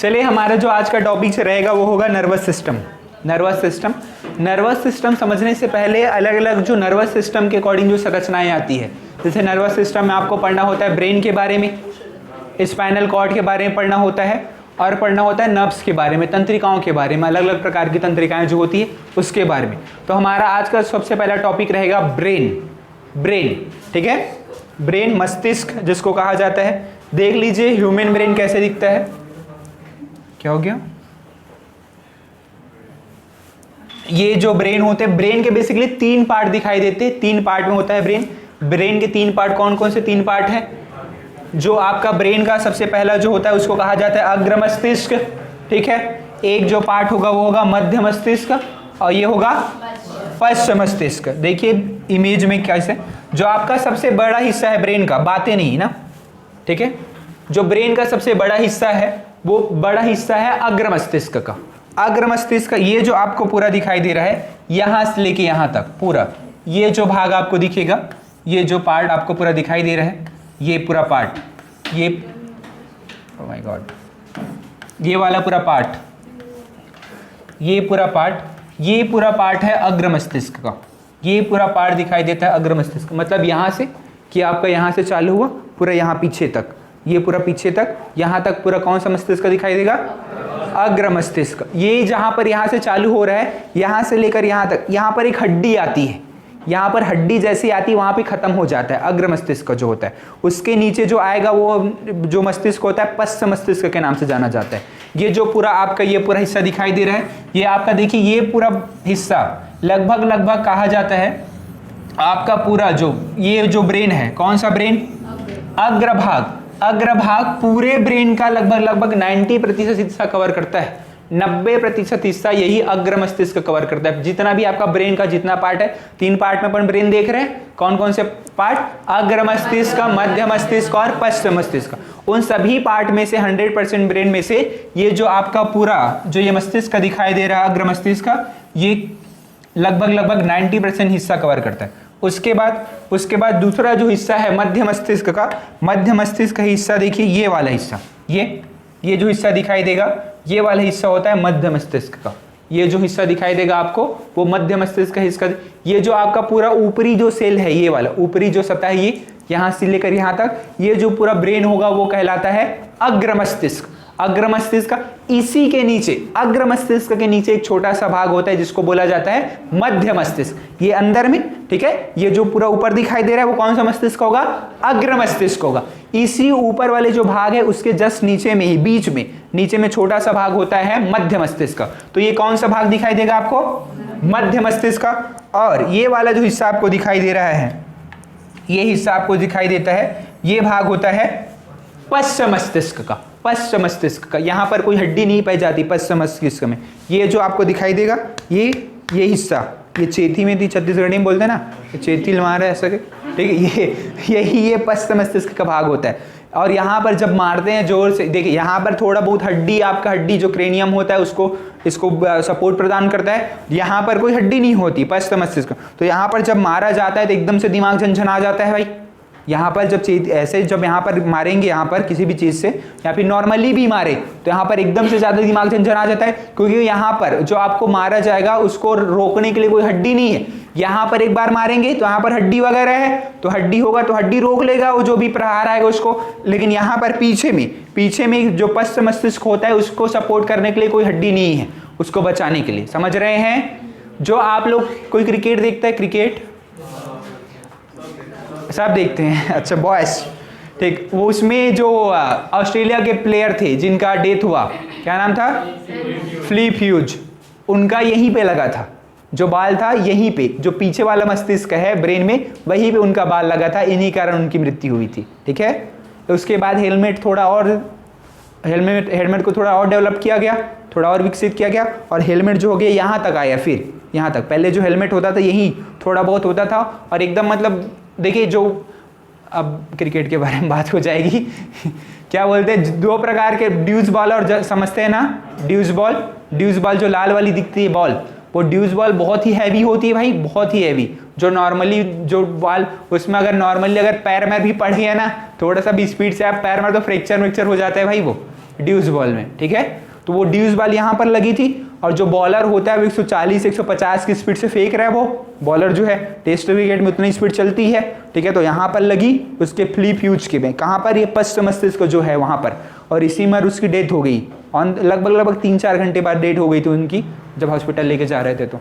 चलिए हमारा जो आज का टॉपिक रहेगा वो होगा नर्वस सिस्टम। नर्वस सिस्टम समझने से पहले अलग अलग जो नर्वस सिस्टम के अकॉर्डिंग जो संरचनाएं आती है, जैसे नर्वस सिस्टम में आपको पढ़ना होता है ब्रेन के बारे में, स्पाइनल कॉर्ड के बारे में पढ़ना होता है, और पढ़ना होता है नर्व्स के बारे में, तंत्रिकाओं के बारे में, अलग अलग प्रकार की तंत्रिकाएं जो होती है उसके बारे में। तो हमारा आज का सबसे पहला टॉपिक रहेगा ब्रेन, ठीक है। ब्रेन मस्तिष्क जिसको कहा जाता है। देख लीजिए ह्यूमन ब्रेन कैसे दिखता है। क्या हो गया? ये जो ब्रेन होते हैं, ब्रेन के बेसिकली 3 पार्ट दिखाई देते हैं, 3 पार्ट में होता है ब्रेन। ब्रेन के 3 पार्ट कौन कौन से 3 पार्ट हैं? जो आपका ब्रेन का सबसे पहला जो होता है उसको कहा जाता है अग्र मस्तिष्क, ठीक है। एक जो पार्ट होगा वो होगा मध्य मस्तिष्क, और ये होगा पश्च मस्तिष्क। देखिए इमेज में कैसे, जो आपका सबसे बड़ा हिस्सा है ब्रेन का, बातें नहीं ना, ठीक है। जो ब्रेन का सबसे बड़ा हिस्सा है वो बड़ा हिस्सा है अग्र मस्तिष्क का। अग्र मस्तिष्क ये जो आपको पूरा दिखाई दे रहा है, यहां से लेके यहां तक पूरा, ये जो भाग आपको दिखेगा, ये जो पार्ट आपको पूरा दिखाई दे रहा है, ये पूरा पार्ट, ये ओह माय गॉड, ये वाला पूरा पार्ट, ये पूरा पार्ट है अग्र मस्तिष्क का। ये पूरा पार्ट दिखाई देता है अग्र मस्तिष्क, मतलब यहां से कि आपका यहां से चालू हुआ पूरा यहां पीछे तक, ये पूरा पीछे तक, यहां तक पूरा कौन सा मस्तिष्क दिखाई देगा? अग्र मस्तिष्क। ये जहां पर यहां से चालू हो रहा है, यहां से लेकर यहां तक, यहां पर एक हड्डी आती है, यहाँ पर हड्डी जैसी आती है वहाँ पे खत्म हो जाता है अग्र मस्तिष्क जो होता है। उसके नीचे जो आएगा वो जो मस्तिष्क होता है पश्च मस्तिष्क के नाम से जाना जाता है। ये जो पूरा आपका ये पूरा हिस्सा दिखाई दे रहा है, ये आपका देखिए ये पूरा हिस्सा लगभग कहा जाता है आपका पूरा जो ये जो ब्रेन है, कौन सा ब्रेन? अग्रभाग पूरे ब्रेन का लगभग 90% हिस्सा कवर करता है। 90% हिस्सा यही अग्र मस्तिष्क कवर करता है। जितना भी आपका ब्रेन का जितना पार्ट है, 3 पार्ट में अपन ब्रेन देख रहे हैं, कौन कौन से पार्ट? अग्र मस्तिष्क, मध्य मस्तिष्क और पश्च मस्तिष्क। उन सभी पार्ट में से 100% ब्रेन में से ये जो आपका पूरा जो ये मस्तिष्क दिखाई दे रहा है अग्र मस्तिष्क का, ये लगभग 90% हिस्सा कवर करता है। उसके बाद दूसरा जो हिस्सा है मध्य मस्तिष्क का, मध्य मस्तिष्क का हिस्सा देखिए, ये वाला हिस्सा, ये जो हिस्सा दिखाई देगा, ये वाला हिस्सा होता है मध्य मस्तिष्क का। ये जो हिस्सा दिखाई देगा आपको वो मध्य मस्तिष्क का हिस्सा। ये जो आपका पूरा ऊपरी जो सेल है, ये वाला ऊपरी जो सतह है, ये यहां से लेकर यहां तक, ये जो पूरा ब्रेन होगा वो कहलाता है अग्र मस्तिष्क। अग्र मस्तिष्क का इसी के नीचे, अग्र मस्तिष्क के नीचे एक छोटा सा भाग होता है जिसको बोला जाता है मध्य मस्तिष्क। ये अंदर में, ठीक है, ये जो पूरा ऊपर दिखाई दे रहा है वो कौन सा मस्तिष्क होगा? अग्र मस्तिष्क होगा। इसी ऊपर वाले जो भाग है उसके जस्ट नीचे में ही, बीच में नीचे में छोटा सा भाग होता है मध्य मस्तिष्क का। तो ये कौन सा भाग दिखाई देगा आपको? मध्य मस्तिष्क का। और ये वाला जो हिस्सा आपको दिखाई दे रहा है, ये हिस्सा आपको दिखाई देता है, ये भाग होता है पश्च मस्तिष्क का। पश्च मस्तिष्क का, यहाँ पर कोई हड्डी नहीं पाई जाती पश्च मस्तिष्क में। ये जो आपको दिखाई देगा, ये हिस्सा, ये चेती में थी, छत्तीसगढ़ी में बोलते हैं ना, चेती मार है ऐसा, ठीक है, ये पश्च मस्तिष्क का भाग होता है। और यहाँ पर जब मारते हैं जोर से, देखिए यहाँ पर थोड़ा बहुत हड्डी, आपका हड्डी जो क्रेनियम होता है इसको सपोर्ट प्रदान करता है। यहाँ पर कोई हड्डी नहीं होती पश्च मस्तिष्क। तो यहाँ पर जब मारा जाता है तो एकदम से दिमाग झनझना जाता है भाई। यहाँ पर जब ऐसे जब यहाँ पर मारेंगे, यहाँ पर किसी भी चीज़ से, या फिर नॉर्मली भी मारे तो यहाँ पर एकदम से ज़्यादा दिमाग झंझना जाता है, क्योंकि यहाँ पर जो आपको मारा जाएगा उसको रोकने के लिए कोई हड्डी नहीं है। यहाँ पर एक बार मारेंगे तो यहाँ पर हड्डी वगैरह है, तो हड्डी होगा तो हड्डी रोक लेगा वो जो भी प्रहार आएगा उसको। लेकिन यहाँ पर पीछे में जो पश्च मस्तिष्क होता है उसको सपोर्ट करने के लिए कोई हड्डी नहीं है, उसको बचाने के लिए। समझ रहे हैं? जो आप लोग कोई क्रिकेट देखता है, क्रिकेट सब देखते हैं, अच्छा बॉयज, ठीक, वो उसमें जो ऑस्ट्रेलिया के प्लेयर थे जिनका डेथ हुआ, क्या नाम था? Phillip Hughes. उनका यहीं पे लगा था, जो बाल था यहीं पे, जो पीछे वाला मस्तिष्क है ब्रेन में, वहीं पे उनका बाल लगा था, इन्हीं कारण उनकी मृत्यु हुई थी, ठीक है। तो उसके बाद हेलमेट को थोड़ा और डेवलप किया गया, थोड़ा और विकसित किया गया, और हेलमेट जो हो गया यहाँ तक आया, फिर यहाँ तक। पहले जो हेलमेट होता था यहीं थोड़ा बहुत होता था, और एकदम मतलब देखिए जो अब क्रिकेट के बारे में बात हो जाएगी क्या बोलते हैं, 2 प्रकार के ड्यूज बॉल और समझते हैं ना, ड्यूज बॉल जो लाल वाली दिखती है बॉल, वो ड्यूज बॉल बहुत ही हैवी होती है भाई, बहुत ही हैवी। जो नॉर्मली जो बॉल, उसमें अगर पैर में भी पड़ गया ना थोड़ा सा भी स्पीड से आप पैर में, तो फ्रैक्चर हो जाता है भाई वो, ड्यूस बॉल में, ठीक है। तो वो ड्यूस बॉल यहाँ पर लगी थी और जो बॉलर होता है वो 140 150 की स्पीड से फेंक रहा है, वो बॉलर जो है टेस्ट विकेट में उतनी स्पीड चलती है, ठीक है। तो यहाँ पर लगी उसके फ्लिप ह्यूज के में, कहाँ पर, ये पश्च मस्तिष्क जो है वहाँ पर, और इसी में उसकी डेथ हो गई। ऑन लगभग 3-4 घंटे बाद डेथ हो गई थी उनकी, जब हॉस्पिटल लेके जा रहे थे। तो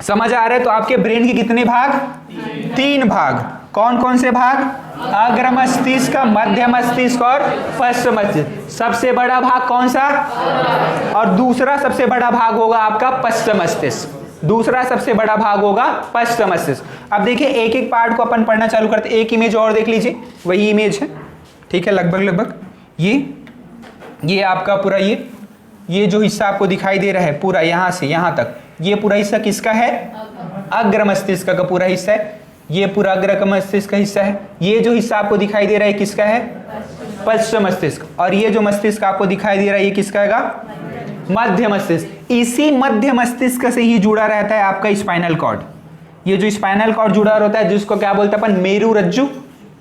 समझ आ रहा है। तो आपके ब्रेन के कितने भाग? 3 भाग। कौन कौन से भाग? अग्र मस्तिष्क, मध्य मस्तिष्क और पश्च मस्तिष्क। सबसे बड़ा भाग कौन सा? और दूसरा सबसे बड़ा भाग होगा आपका पश्च मस्तिष्क। दूसरा सबसे बड़ा भाग होगा पश्च मस्तिष्क। अब देखिए एक एक पार्ट को अपन पढ़ना चालू करते। एक इमेज और देख लीजिए, वही इमेज है, ठीक है। लगभग ये आपका पूरा ये जो हिस्सा आपको दिखाई दे रहा है पूरा यहाँ से यहाँ तक, ये पूरा हिस्सा किसका है? अग्र मस्तिष्क का पूरा हिस्सा है। ये पूरा अग्र मस्तिष्क का हिस्सा है। ये जो हिस्सा आपको दिखाई दे रहा है किसका है? पश्च मस्तिष्क। और ये जो मस्तिष्क आपको दिखाई दे रहा है ये किसका है? मध्य मस्तिष्क। इसी मध्य मस्तिष्क से ही जुड़ा रहता है आपका स्पाइनल कॉर्ड। ये जो स्पाइनल कॉर्ड जुड़ा रहता है जिसको क्या बोलते हैं अपन? मेरु रज्जु।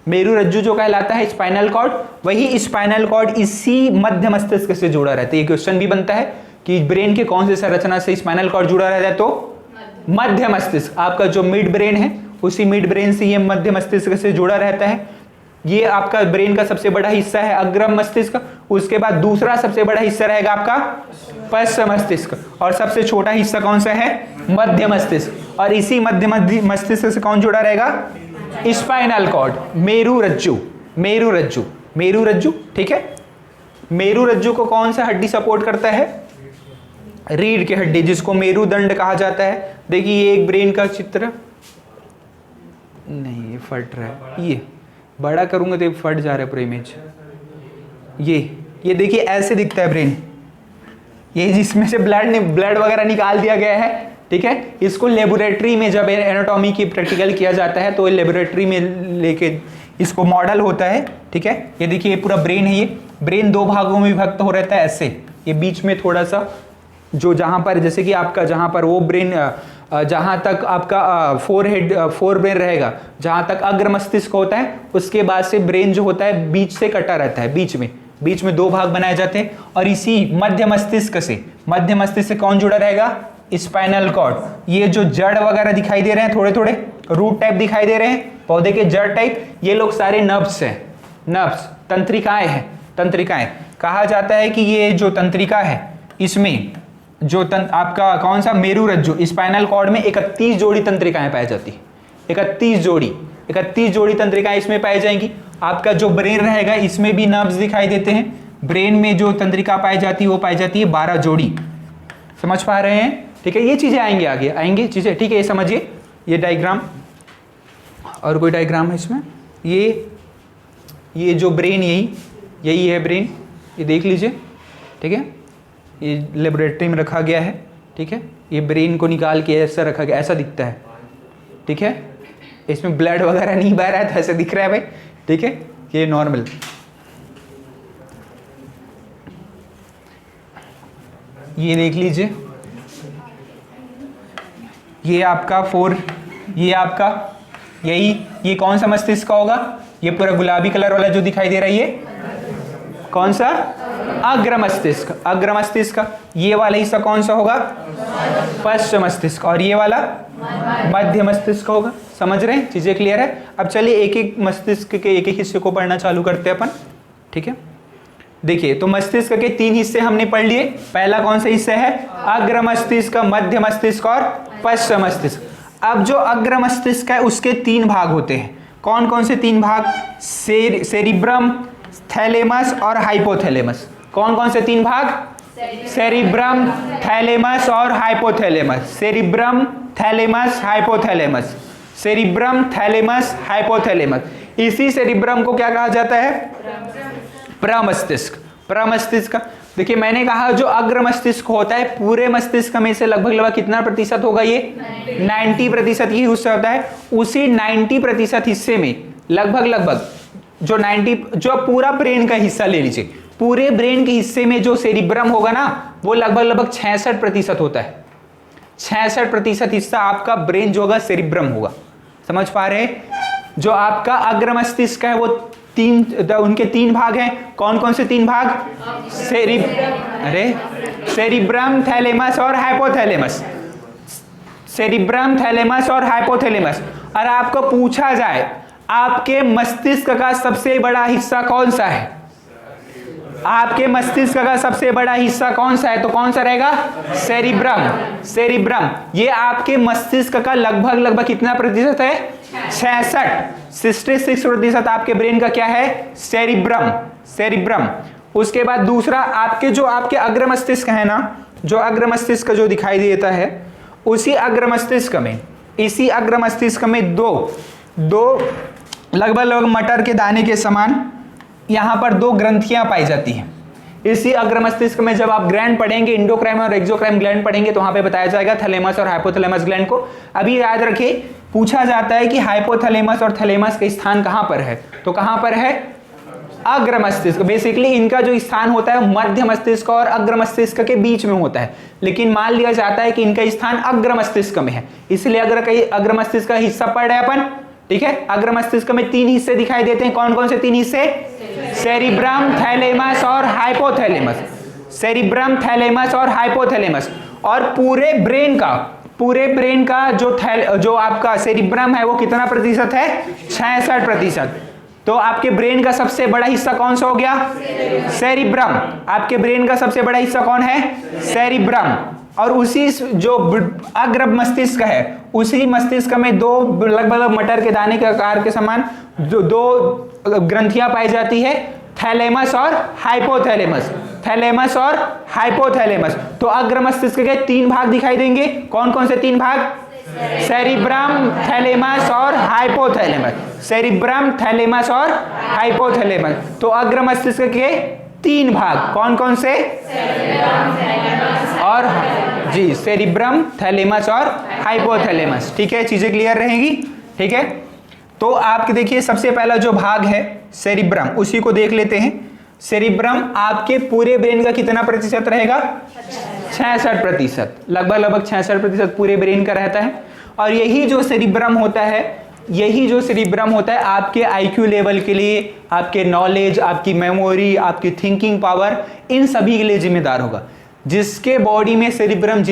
मेरु रज्जु जो कहलाता है स्पाइनल कॉर्ड, वही स्पाइनल कॉर्ड इसी मध्य मस्तिष्क से जुड़ा रहता है। ये क्वेश्चन भी बनता है कि ब्रेन के कौन से संरचना से स्पाइनल कॉर्ड जुड़ा रहता है? तो मध्य मस्तिष्क। आपका जो मिड ब्रेन है उसी मिड ब्रेन से ये मध्य मस्तिष्क से जुड़ा रहता है। ये आपका ब्रेन का सबसे बड़ा हिस्सा है अग्र मस्तिष्क। उसके बाद दूसरा सबसे बड़ा हिस्सा रहेगा आपका पश्च मस्तिष्क, और सबसे छोटा हिस्सा कौन सा है? मध्य मस्तिष्क। और इसी मध्य मस्तिष्क से कौन जुड़ा रहेगा? स्पाइनल कॉर्ड, मेरु रज्जु। मेरु रज्जु, मेरु रज्जु, ठीक है। मेरु रज्जु को कौन सा हड्डी सपोर्ट करता है? रीढ़ की हड्डी, जिसको मेरुदंड कहा जाता है। देखिए ये एक ब्रेन का चित्र, नहीं ये फट रहा है, ये बड़ा करूंगा तो ये फट जा रहा है पूरा इमेज। ये देखिए ऐसे दिखता है ब्रेन, ये जिसमें से ब्लड वगैरह निकाल दिया गया है, ठीक है। इसको लेबोरेटरी में जब एनाटॉमी की प्रैक्टिकल किया जाता है तो लेबोरेटरी में लेके इसको मॉडल होता है, ठीक है। ये देखिए ये पूरा ब्रेन है। ये ब्रेन 2 भागों में विभक्त हो रहता है ऐसे। ये बीच में थोड़ा सा जो जहाँ पर जैसे कि आपका जहाँ पर वो ब्रेन जहाँ तक आपका फोर ब्रेन रहेगा, जहाँ तक अग्र मस्तिष्क होता है, उसके बाद से ब्रेन जो होता है बीच से कटा रहता है। बीच में 2 भाग बनाए जाते हैं। और इसी मध्य मस्तिष्क से कौन जुड़ा रहेगा? Spinal cord. ये जो जड़ वगैरह दिखाई दे रहे हैं, थोड़े थोड़े रूट टाइप दिखाई दे रहे हैं, पौधे के जड़ टाइप, ये लोग सारे नर्व्स हैं। नर्व्स, तंत्रिकाएं हैं। तंत्रिकाएं कहा जाता है कि ये जो तंत्रिका है इसमें जो आपका कौन सा? मेरु रज्जु, स्पाइनल कॉर्ड में 31 जोड़ी तंत्रिकाएं पाई जाती है। 31 जोड़ी तंत्रिकाएं इसमें पाई जाएंगी। आपका जो ब्रेन रहेगा इसमें भी नर्व्स दिखाई देते हैं। ब्रेन में जो तंत्रिका पाई जाती है वो पाई जाती है 12 जोड़ी। समझ पा रहे हैं? ठीक है, ये चीजें आएंगे, आगे आएंगे चीजें, ठीक है। ये समझिए, ये डायग्राम और कोई डायग्राम है इसमें। ये जो ब्रेन यही है ब्रेन, ये देख लीजिए, ठीक है। ये लेबोरेटरी में रखा गया है, ठीक है। ये ब्रेन को निकाल के ऐसा रखा गया, ऐसा दिखता है, ठीक है। इसमें ब्लड वगैरह नहीं बह रहा है तो ऐसे दिख रहा है भाई, ठीक है। ये नॉर्मल। ये देख लीजिए, ये आपका ये कौन सा मस्तिष्क का होगा? ये पूरा गुलाबी कलर वाला जो दिखाई दे रहा है ये कौन सा? अग्र मस्तिष्क का। ये वाला हिस्सा कौन सा होगा? पश्च मस्तिष्क। और ये वाला मध्य मस्तिष्क होगा। समझ रहे हैं? चीजें क्लियर है? अब चलिए एक एक मस्तिष्क के एक एक हिस्से को पढ़ना चालू करते हैं अपन, ठीक है। देखिए, तो मस्तिष्क के 3 हिस्से हमने पढ़ लिए। पहला कौन सा हिस्सा है? अग्र मस्तिष्क, मध्य मस्तिष्क और पश्च मस्तिष्क। अब जो अग्र मस्तिष्क है उसके 3 भाग होते हैं। कौन कौन से 3 भाग? सेरिब्रम, थैलेमस और हाइपोथैलेमस। कौन कौन से 3 भाग? सेरिब्रम, थैलेमस और hypothalamus. Cerebrum, thalamus, hypothalamus. Cerebrum, thalamus, hypothalamus. इसी सेरिब्रम को क्या कहा जाता है? प्रमस्तिष्क। देखिए मैंने कहा जो अग्र मस्तिष्क होता है पूरे मस्तिष्क में से लगभग कितना प्रतिशत होगा? ये 90% ही हिस्सा होता है। उसी 90% हिस्से में लगभग जो पूरा ब्रेन का हिस्सा ले लीजिए, पूरे ब्रेन के हिस्से में जो सेरिब्रम होगा ना वो लगभग 66% होता है। 66% हिस्सा आपका ब्रेन जो होगा सेरिब्रम होगा। समझ पा रहे हैं? जो आपका अग्र मस्तिष्क है वो उनके 3 भाग हैं। कौन कौन से 3 भाग? सेरिब्रम, थैलेमस और हाइपोथैलेमस। सेरिब्रम, थैलेमस और हाइपोथैलेमस। और आपको पूछा जाए आपके मस्तिष्क का सबसे बड़ा हिस्सा कौन सा है? आपके मस्तिष्क का सबसे बड़ा हिस्सा कौन सा है? तो कौन सा रहेगा? सेरिब्रम। सेरिब्रम ये आपके मस्तिष्क का लगभग कितना प्रतिशत है? 66% आपके ब्रेन का क्या है? सेरिब्रम। सेरिब्रम। उसके बाद दूसरा आपके अग्र मस्तिष्क है ना, जो अग्र मस्तिष्क जो दिखाई देता है, इसी अग्र मस्तिष्क में दो लगभग मटर के दाने के समान यहां पर 2 ग्रंथियां पाई जाती हैं। इसी अग्र मस्तिष्क में जब आप ग्लैंड पढ़ेंगे, इंडोक्राइन और एक्सोक्राइन ग्लैंड पढ़ेंगे, तो वहां पे बताया जाएगा थैलेमस और हाइपोथैलेमस ग्लैंड को। अभी याद रखिए, पूछा जाता है कि हाइपोथैलेमस और थैलेमस का स्थान कहां पर है? तो कहां पर है? अग्र मस्तिष्क। बेसिकली इनका जो स्थान होता है मध्य मस्तिष्क और अग्र मस्तिष्क के बीच में होता है, लेकिन मान लिया जाता है कि इनका स्थान अग्र मस्तिष्क में है, इसलिए अगर कहीं अग्र मस्तिष्क का हिस्सा पढ़ रहे अपन, ठीक है। अग्र मस्तिष्क में 3 हिस्से दिखाई देते हैं। कौन कौन से 3 हिस्से? सेरिब्रम, थैलेमस और हाइपोथैलेमस। सेरिब्रम, थैलेमस और हाइपोथैलेमस। और पूरे ब्रेन का जो आपका सेरिब्रम है वो कितना प्रतिशत है? 66%। तो आपके ब्रेन का सबसे बड़ा हिस्सा कौन सा हो गया? सेरिब्रम। आपके ब्रेन का सबसे बड़ा हिस्सा कौन है? सेरिब्रम। और उसी जो अग्र मस्तिष्क है, उसी मस्तिष्क में 2 लगभग मटर के दाने के आकार के समान 2 ग्रंथियां पाई जाती है, थैलेमस और हाइपोथैलेमस। थैलेमस और हाइपोथैलेमस। तो अग्र मस्तिष्क के 3 भाग दिखाई देंगे। कौन कौन से 3 भाग? सेरिब्रम, थैलेमस और हाइपोथैलेमस। सेरिब्रम, थैलेमस और हाइपोथैलेमस। तो अग्र मस्तिष्क के 3 भाग कौन कौन से? और जी, सेरिब्रम, थैलेमस और हाइपोथैलेमस। ठीक है, चीजें क्लियर रहेंगी। ठीक है, तो आपके देखिए सबसे पहला जो भाग है सेरिब्रम, उसी को देख लेते हैं। सेरिब्रम आपके पूरे ब्रेन का कितना प्रतिशत रहेगा? 66%। लगभग 66% पूरे ब्रेन का रहता है। और यही जो सेरिब्रम होता है आपके आईक्यू लेवल के लिए, आपके नॉलेज, आपकी मेमोरी, आपकी थिंकिंग पावर, इन सभी के लिए जिम्मेदार होगा। जिसके बॉडी में सेरिब्रम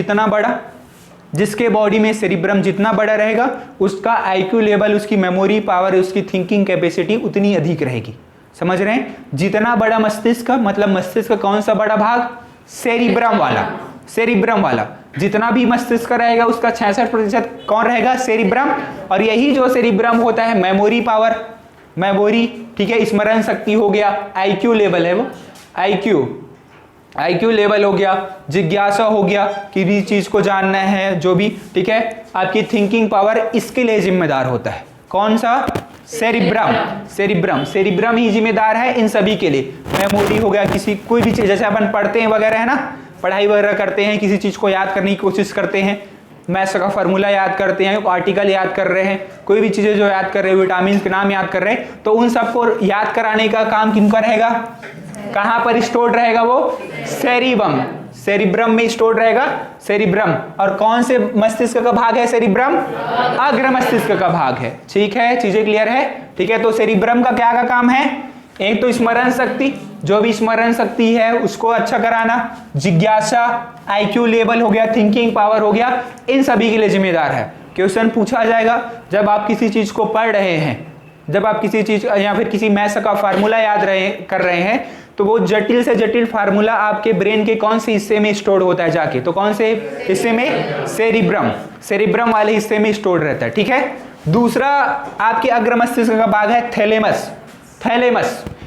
जितना बड़ा रहेगा, उसका आईक्यू लेवल, उसकी मेमोरी पावर, उसकी थिंकिंग कैपेसिटी उतनी अधिक रहेगी। समझ रहे हैं? जितना बड़ा मस्तिष्क, मतलब मस्तिष्क कौन सा बड़ा भाग? सेरिब्रम वाला। जितना भी मस्तिष्क रहेगा उसका 66% कौन रहेगा? सेरिब्रम। और यही जो सेरिब्रम होता है मेमोरी पावर, ठीक है, स्मरण शक्ति हो गया, आईक्यू लेवल है वो, आईक्यू लेवल हो गया, जिज्ञासा हो गया, किसी भी चीज को जानना है, जो भी, ठीक है, आपकी थिंकिंग पावर, इसके लिए जिम्मेदार होता है। कौन सा? सेरिब्रम ही जिम्मेदार है इन सभी के लिए। मेमोरी हो गया, कोई भी चीज, जैसे अपन पढ़ते हैं वगैरह है ना, पढ़ाई वगैरह करते हैं, किसी चीज को याद करने की कोशिश करते हैं, मैथ्स का फार्मूला याद करते हैं, आर्टिकल याद कर रहे हैं, कोई भी चीजें जो याद कर रहे हैं, विटामिन के नाम याद कर रहे हैं, तो उन सबको याद कराने का काम किनका रहेगा? कहां पर स्टोर्ड रहेगा वो? सेरिब्रम में स्टोर्ड रहेगा सेरिब्रम। और कौन से मस्तिष्क का भाग है सेरिब्रम? अग्र मस्तिष्क का भाग है। ठीक है, चीजें क्लियर है? ठीक है, तो सेरिब्रम का क्या काम है? एक तो स्मरण शक्ति, जो भी स्मरण शक्ति है उसको अच्छा कराना, जिज्ञासा, आईक्यू लेवल हो गया, थिंकिंग पावर हो गया, इन सभी के लिए जिम्मेदार है। क्वेश्चन पूछा जाएगा जब आप किसी चीज को पढ़ रहे हैं, जब आप किसी चीज या फिर किसी मैथ्स का फार्मूला याद कर रहे हैं, तो वो जटिल से जटिल फार्मूला आपके ब्रेन के कौन से हिस्से में स्टोर होता है जाके? तो कौन से हिस्से में? सेरिब्रम वाले हिस्से में स्टोर रहता है। ठीक है, दूसरा आपके अग्र मस्तिष्क का भाग है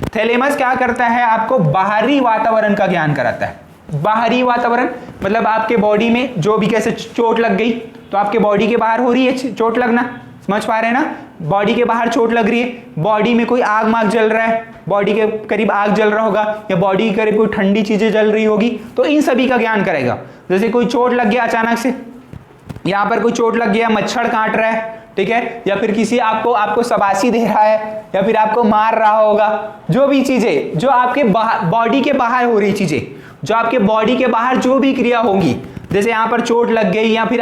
थैलेमस क्या करता है? आपको बाहरी वातावरण का ज्ञान कराता है। बाहरी वातावरण मतलब आपके बॉडी में जो भी, कैसे चोट लग गई तो आपके बॉडी के बाहर हो रही है चोट लगना, समझ पा रहे हैं ना? बॉडी के बाहर चोट लग रही है, बॉडी में कोई आग जल रहा है, बॉडी के करीब आग जल रहा होगा, या बॉडी के करीब कोई ठंडी चीजें जल रही होगी, तो इन सभी का ज्ञान करेगा। जैसे कोई चोट लग गया अचानक से, यहाँ पर कोई चोट लग गया, मच्छर काट रहा है, ठीक है, या फिर किसी आपको शाबाशी दे रहा है, या फिर आपको मार रहा होगा, जो भी चीजें जो आपके बॉडी के बाहर हो रही चीजें, जो आपके बॉडी के बाहर जो भी क्रिया होंगी, जैसे यहाँ पर चोट लग गई, या फिर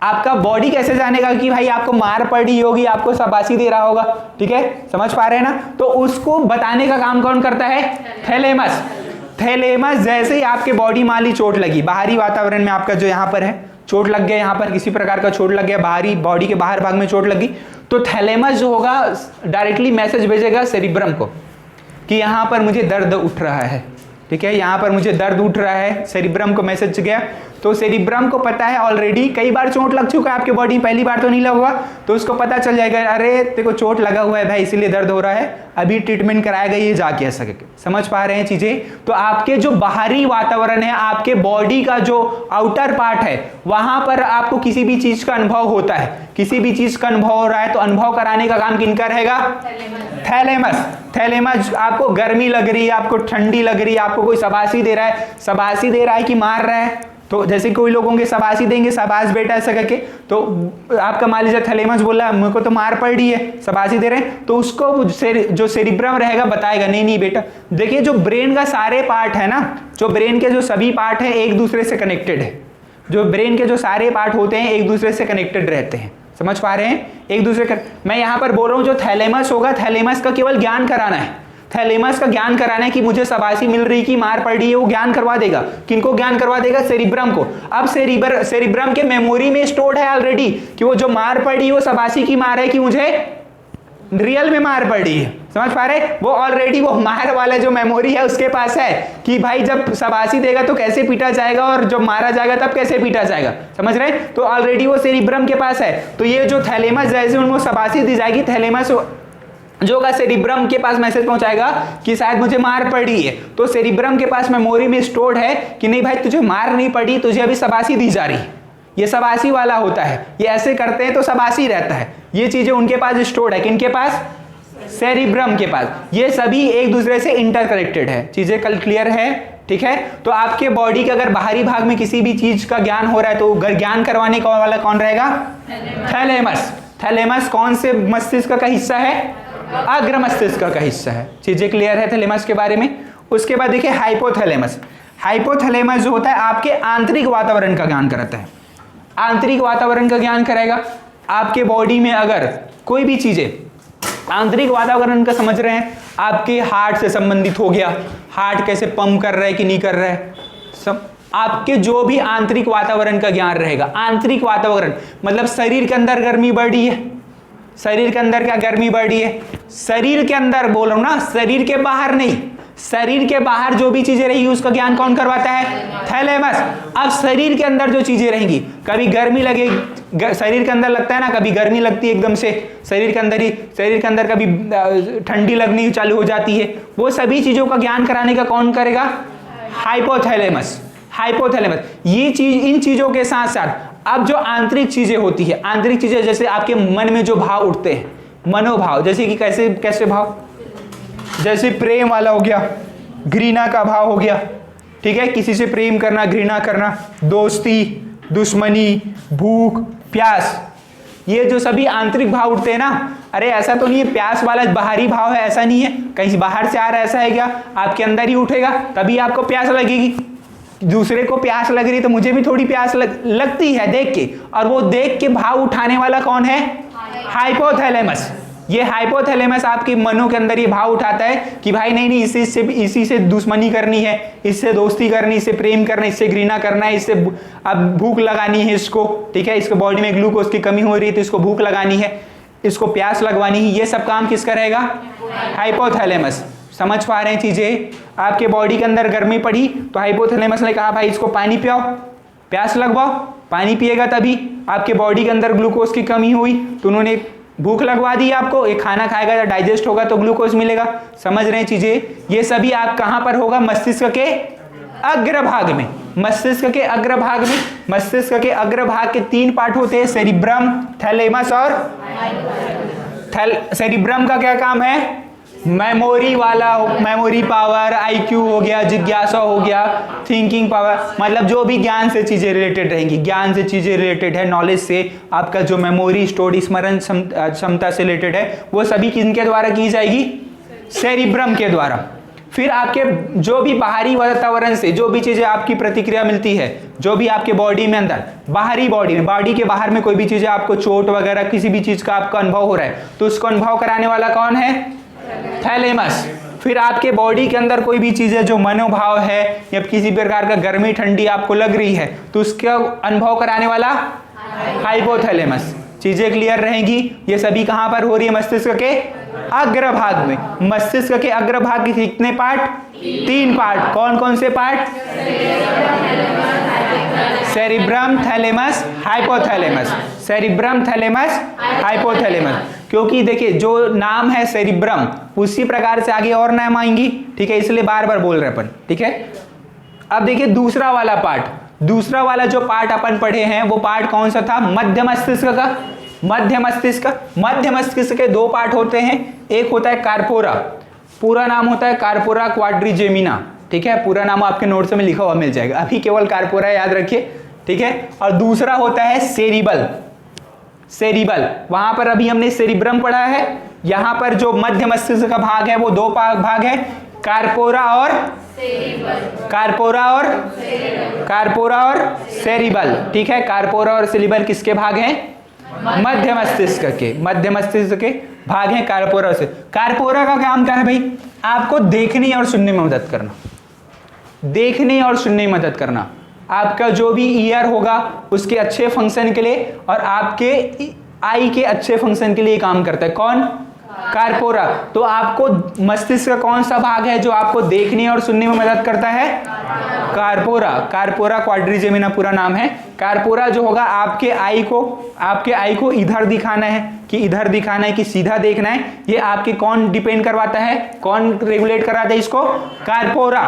आपका बॉडी कैसे जानेगा कि भाई आपको मार पड़ी होगी, आपको शाबाशी दे रहा होगा, ठीक है, समझ पा रहे हैं ना। तो उसको बताने का काम कौन करता है? थैलेमस। थैलेमस जैसे ही आपके बॉडी मान ली चोट लगी, बाहरी वातावरण में आपका जो यहाँ पर है चोट लग गया, यहाँ पर किसी प्रकार का चोट लग गया, बाहरी बॉडी के बाहर भाग में चोट लगी, तो थैलेमस जो होगा डायरेक्टली मैसेज भेजेगा सेरिब्रम को कि यहाँ पर मुझे दर्द उठ रहा है, ठीक है, यहाँ पर मुझे दर्द उठ रहा है, सेरिब्रम को मैसेज गया। तो सेरिब्रम को पता है ऑलरेडी कई बार चोट लग चुका है आपके बॉडी, पहली बार तो नहीं लगा हुआ, तो उसको पता चल जाएगा अरे तेरे को चोट लगा हुआ है भाई इसीलिए दर्द हो रहा है, अभी ट्रीटमेंट कराएगा ये जाके ऐसा करके। समझ पा रहे हैं चीजें? तो आपके जो बाहरी वातावरण है, आपके बॉडी का जो आउटर पार्ट है, वहां पर आपको किसी भी चीज का अनुभव होता है, किसी भी चीज का अनुभव हो रहा है तो अनुभव कराने का काम किनका रहेगा? थैलेमस। थैलेमस आपको गर्मी लग रही है, आपको ठंडी लग रही है, आपको कोई शाबाशी दे रहा है, शाबाशी दे रहा है कि मार रहा है, तो जैसे कोई लोगों के शाबाशी देंगे, शाबाश बेटा ऐसा करके, तो आपका मान लीजिए थैलेमस बोला मेरे को तो मार पड़ रही है, शाबाशी दे रहे हैं, तो उसको जो सेरिब्रम रहेगा बताएगा नहीं नहीं बेटा। देखिए जो ब्रेन का सारे पार्ट है ना, जो ब्रेन के जो सभी पार्ट है एक दूसरे से कनेक्टेड है, जो ब्रेन के जो सारे पार्ट होते हैं एक दूसरे से कनेक्टेड रहते हैं। समझ पा रहे हैं? एक दूसरे का मैं यहाँ पर बोल रहा हूँ जो थैलेमस होगा, थैलेमस का केवल ज्ञान कराना है, थैलेमस का ज्ञान कराना है कि मुझे शाबाशी मिल रही कि मार पड़ रही है, वो ज्ञान करवा देगा। किनको ज्ञान करवा देगा? सेरिब्रम को। अब सेरिब्रम के मेमोरी में स्टोर्ड है ऑलरेडी कि वो जो मार पड़ी वो शाबाशी की मार है कि मुझे रियल में मार पड़ रही है। समझ पा रहे? वो ऑलरेडी वो मार वाला जो मेमोरी है उसके पास है कि भाई जब शाबाशी देगा तो कैसे पीटा जाएगा और जब मारा जाएगा तब कैसे पीटा जाएगा। समझ रहे? तो ऑलरेडी वो सेरिब्रम के पास है। तो ये जो थैलेमस जैसे उनको शाबाशी दी जाएगी, थैलेमस जो का सेरिब्रम के पास मैसेज पहुंचाएगा कि शायद मुझे मार पड़ी है, तो सेरिब्रम के पास मेमोरी में स्टोर्ड है कि नहीं भाई तुझे मार नहीं पड़ी, तुझे अभी शाबाशी दी जा रही है। ये शाबाशी वाला होता है, ये ऐसे करते हैं तो शाबाशी रहता है। ये चीजें उनके पास स्टोर्ड है, किनके पास? सेरिब्रम के पास। ये सभी एक दूसरे से इंटरकनेक्टेड है। चीजें कल क्लियर है? ठीक है। तो आपके बॉडी के अगर बाहरी भाग में किसी भी चीज का ज्ञान हो रहा है तो ज्ञान करवाने का वाला कौन रहेगा? थैलेमस। थैलेमस कौन से मस्तिष्क का हिस्सा है? अग्र मस्तिष्क का हिस्सा है। चीजें क्लियर है थैलेमस के बारे में? उसके बाद देखिए हाइपोथैलेमस। हाइपोथैलेमस जो होता है आपके आंतरिक वातावरण का ज्ञान कराता है। आंतरिक वातावरण का ज्ञान करेगा। आपके बॉडी में अगर कोई भी चीजें, आंतरिक वातावरण का समझ रहे हैं, आपके हार्ट से संबंधित हो गया, हार्ट कैसे पंप कर रहा है कि नहीं कर रहा है, सब आपके जो भी आंतरिक वातावरण का ज्ञान रहेगा। आंतरिक वातावरण मतलब शरीर के अंदर गर्मी बढ़ी है, शरीर के अंदर क्या गर्मी बढ़ी है, शरीर के अंदर बोल रहा हूं ना, शरीर के बाहर नहीं, शरीर के बाहर जो भी चीजें रहेगी उसका ज्ञान कौन करवाता है? थैलेमस। अब शरीर के अंदर जो चीजें रहेंगी, कभी गर्मी लगेगी, शरीर के अंदर लगता है ना, कभी गर्मी लगती है एकदम से शरीर के अंदर ही, शरीर के अंदर कभी ठंडी लगनी चालू हो जाती है, वो सभी चीजों का ज्ञान कराने का कौन करेगा? हाइपोथैलेमस। हाइपोथैलेमस ये चीज, इन चीजों के साथ साथ अब जो आंतरिक चीजें होती है, आंतरिक चीजें जैसे आपके मन में जो भाव उठते हैं, मनोभाव, जैसे कि कैसे कैसे भाव, जैसे प्रेम वाला हो गया, घृणा का भाव हो गया, ठीक है, किसी से प्रेम करना, घृणा करना, दोस्ती, दुश्मनी, भूख, प्यास, ये जो सभी आंतरिक भाव उठते हैं ना, अरे ऐसा तो नहीं है प्यास वाला बाहरी भाव है, ऐसा नहीं है, कहीं बाहर से आ रहा है, ऐसा है क्या? आपके अंदर ही उठेगा तभी आपको प्यास लगेगी। दूसरे को प्यास लग रही तो मुझे भी थोड़ी प्यास लगती है देख के, और वो देख के भाव उठाने वाला कौन है? हाइपोथैलेमस। ये हाइपोथैलेमस आपके मनों के अंदर ये भाव उठाता है कि भाई नहीं नहीं इसी से दुश्मनी करनी है, इससे दोस्ती करनी, इससे प्रेम करना, इससे घृणा करना है, इससे अब भूख लगानी है इसको, ठीक है, इसको बॉडी में ग्लूकोज की कमी हो रही है तो इसको भूख लगानी है, इसको प्यास लगवानी है, ये सब काम किसका रहेगा? हाइपोथैलेमस। समझ पा रहे हैं चीजें? आपके बॉडी के अंदर गर्मी पड़ी तो हाइपोथैलेमस ने कहा भाई इसको पानी पियाओ, प्यास लगवाओ, पानी पिएगा तभी। आपके बॉडी के अंदर ग्लूकोज की कमी हुई तो उन्होंने भूख लगवा दी आपको, एक खाना खाएगा या डाइजेस्ट होगा तो ग्लूकोज मिलेगा। समझ रहे हैं चीजें? ये सभी आप कहां पर होगा? मस्तिष्क के अग्रभाग में। मस्तिष्क के अग्रभाग में, मस्तिष्क के अग्रभाग के 3 पार्ट होते हैं, सेरिब्रम, थैलेमस और सेरिब्रम का क्या काम है? मेमोरी वाला, मेमोरी पावर, आईक्यू हो गया, जिज्ञासा हो गया, थिंकिंग पावर, मतलब जो भी ज्ञान से चीजें रिलेटेड रहेंगी, ज्ञान से चीजें रिलेटेड है, नॉलेज से आपका जो मेमोरी स्टोर्ड स्मरण क्षमता से रिलेटेड है, वो सभी किनके द्वारा की जाएगी? सेरिब्रम के द्वारा। फिर आपके जो भी बाहरी वातावरण से जो भी चीजें आपकी प्रतिक्रिया मिलती है, जो भी आपके बॉडी में अंदर बाहरी बॉडी के बाहर में कोई भी चीजें आपको चोट वगैरह किसी भी चीज का आपका अनुभव हो रहा है, तो उसको अनुभव कराने वाला कौन है? थैलेमस। फिर आपके बॉडी के अंदर कोई भी चीजें जो मनोभाव है या किसी प्रकार का गर्मी ठंडी आपको लग रही है, तो उसका अनुभव कराने वाला हाइपोथैलेमस। चीजें क्लियर रहेंगी। ये सभी कहां पर हो रही है? मस्तिष्क के अग्रभाग में। मस्तिष्क के अग्रभाग के कितने पार्ट? 3 पार्ट। कौन कौन से part? Cerebrum, thalamus, hypothalamus. Cerebrum, thalamus, hypothalamus. क्योंकि देखिए जो नाम है सेरिब्रम, उसी प्रकार से आगे और नाम आएंगी, ठीक है, इसलिए बार बार बोल रहे अपन, ठीक है। अब देखिए दूसरा वाला पार्ट, दूसरा वाला जो पार्ट अपन पढ़े हैं वो पार्ट कौन सा था? मध्य मस्तिष्क का। मध्य मस्तिष्क, मध्य मस्तिष्क के 2 पार्ट होते हैं। एक होता है कार्पोरा, पूरा नाम होता है कार्पोरा क्वाड्रिजेमिना, ठीक है, पूरा नाम आपके नोट्स में लिखा हुआ मिल जाएगा, अभी केवल कार्पोरा याद रखिए, ठीक है। और दूसरा होता है सेरिबल। सेरिबल, वहां पर अभी हमने सेरिब्रम पढ़ा है, यहां पर जो मध्य मस्तिष्क का भाग है वो 2 भाग है, कार्पोरा और सेरिबल, ठीक है। कार्पोरा और सेरिबल किसके भाग हैं? मध्य मस्तिष्क के। मध्य मस्तिष्क के भाग हैं कार्पोरा से। कार्पोरा का काम क्या है भाई? आपको देखने और सुनने में मदद करना, देखने और सुनने में मदद करना। आपका जो भी ईयर होगा उसके अच्छे फंक्शन के लिए और आपके आई के अच्छे फंक्शन के लिए काम करता है। कौन? कार्पोरा। तो आपको मस्तिष्क का कौन सा भाग है जो आपको देखने और सुनने में मदद करता है? कार्पोरा। कार्पोरा क्वाड्रिजेमिना पूरा नाम है। कार्पोरा जो होगा आपके आई को इधर दिखाना है कि इधर दिखाना है कि सीधा देखना है, ये आपके कौन डिपेंड करवाता है? कौन रेगुलेट कराता है इसको? कार्पोरा।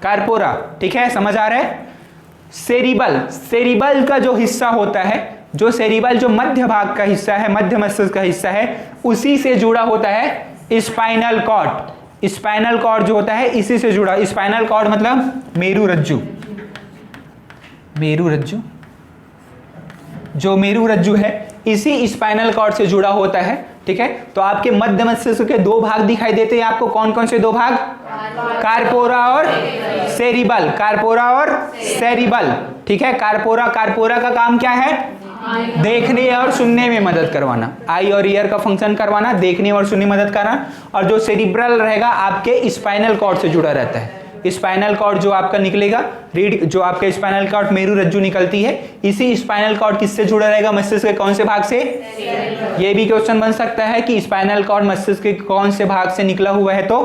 कार्पोरा, ठीक है, समझ आ रहा है। सेरिबल, सेरिबल का जो हिस्सा होता है, जो सेरिबल जो मध्य भाग का हिस्सा है, मध्य मस्तिष्क का हिस्सा है, उसी से जुड़ा होता है स्पाइनल कॉर्ड। स्पाइनल कॉर्ड जो होता है इसी से जुड़ा। स्पाइनल कॉर्ड मतलब मेरुरज्जु। मेरुरज्जु, जो मेरुरज्जु है इसी स्पाइनल कॉर्ड से जुड़ा होता है, ठीक है। तो आपके मध्य मस्तिष्क के 2 भाग दिखाई देते हैं आपको। कौन कौन से 2 भाग? कार्पोरा और सेरिबल। कार्पोरा और सेरिबल, ठीक है। कार्पोरा का काम क्या है? देखने और सुनने में मदद करवाना, आई और ईयर का फंक्शन करवाना, देखने और सुनने में मदद करना। और जो सेरिब्रल रहेगा आपके स्पाइनल कॉर्ड से जुड़ा रहता है। स्पाइनल कॉर्ड जो आपका निकलेगा, रीड जो आपका स्पाइनल कॉर्ड मेरुरज्जु निकलती है, इसी स्पाइनल कॉर्ड किससे जुड़ा रहेगा? मस्तिष्क के कौन से भाग से? ये भी क्वेश्चन बन सकता है कि स्पाइनल कॉर्ड मस्तिष्क के कौन से भाग से निकला हुआ है, तो